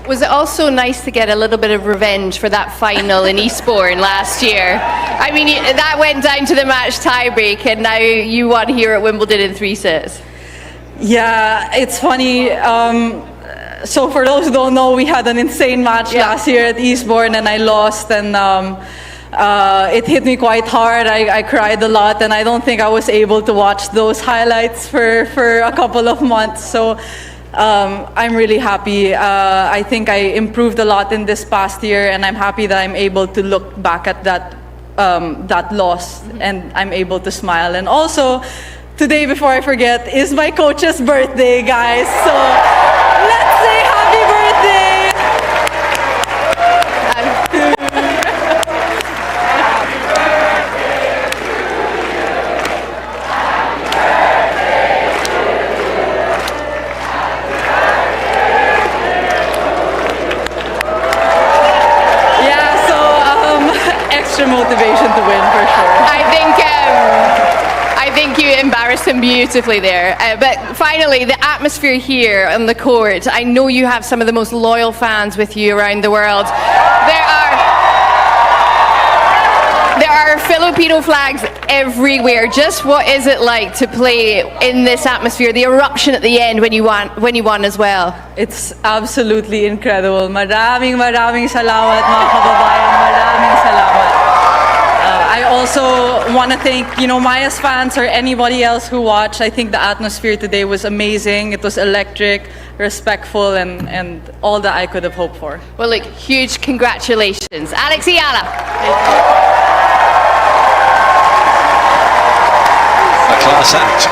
Was it also nice to get a little bit of revenge for that final in Esportivo last year? I mean, that went down to the match tiebreak, and now you won here at Wimbledon in 3 sets. Yeah, it's funny. So for those who don't know, we had an insane match last year at Eastbourne, and I lost, and it hit me quite hard. I cried a lot, and I don't think I was able to watch those highlights for a couple of months. So I'm really happy. I think I improved a lot in this past year, and I'm happy that I'm able to look back at that loss, and I'm able to smile. And also, today, before I forget, is my coach's birthday, guys. So let's say happy birthday! Extra motivation to win, for sure. I think you embarrassed him beautifully there. But finally, the atmosphere here on the court. I know you have some of the most loyal fans with you around the world. There are Filipino flags everywhere. Just what is it like to play in this atmosphere? The eruption at the end when you won as well. It's absolutely incredible. Maraming salamat, mga kababayan. Maraming salamat. I also want to thank, you know, Maya's fans or anybody else who watched. I think the atmosphere today was amazing. It was electric, respectful, and all that I could have hoped for. Well, look, huge congratulations. Alex EALA. A class act.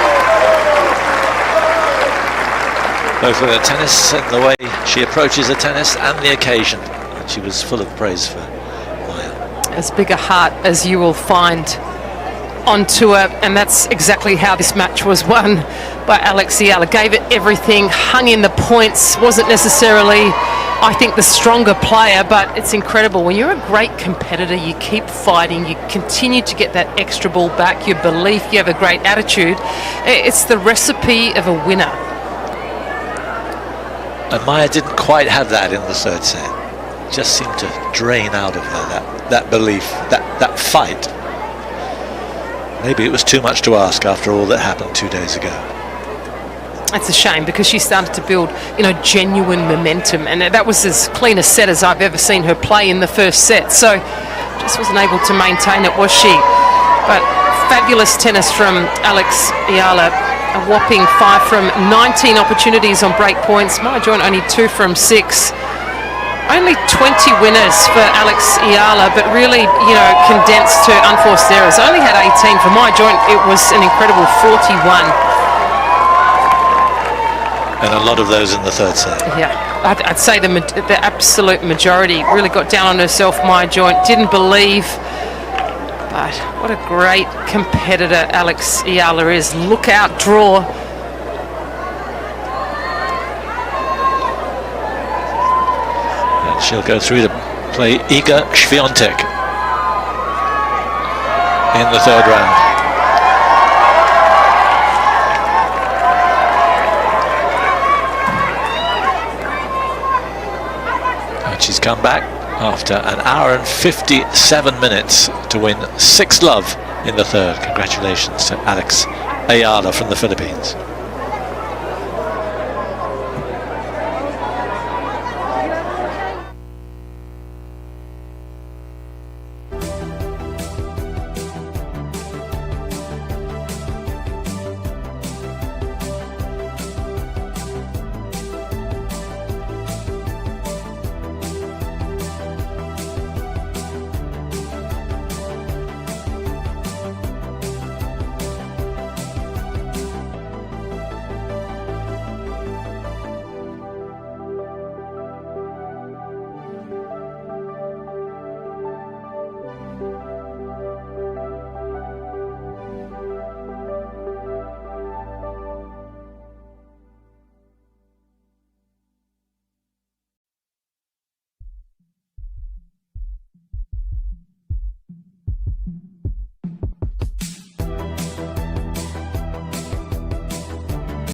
Both with her tennis and the way she approaches the tennis and the occasion. And she was full of praise for Maya. As big a heart as you will find on tour, and that's exactly how this match was won by Alex EALA. Gave it everything, hung in the points, wasn't necessarily, I think, the stronger player, but it's incredible. When you're a great competitor, you keep fighting, you continue to get that extra ball back, your belief, you have a great attitude. It's the recipe of a winner. And Maya didn't quite have that in the third set. Just seemed to drain out of her that belief, that fight. Maybe it was too much to ask after all that happened 2 days ago. It's a shame, because she started to build, you know, genuine momentum, and that was as clean a set as I've ever seen her play in the first set. So just wasn't able to maintain it, was she? But fabulous tennis from Alex EALA. A whopping 5 from 19 opportunities on break points. Maya Joint only 2 from 6. only 20 winners for EALA, but really, you know, condensed to unforced errors. Only had 18 for my joint. It was an incredible 41. And a lot of those in the third set. Yeah, I'd say the absolute majority really got down on herself. My joint didn't believe, but what a great competitor EALA is. Look out, draw. And she'll go through to play Iga Świątek in the third round. She's come back after an hour and 57 minutes to win 6-love in the third. Congratulations to EALA from the Philippines.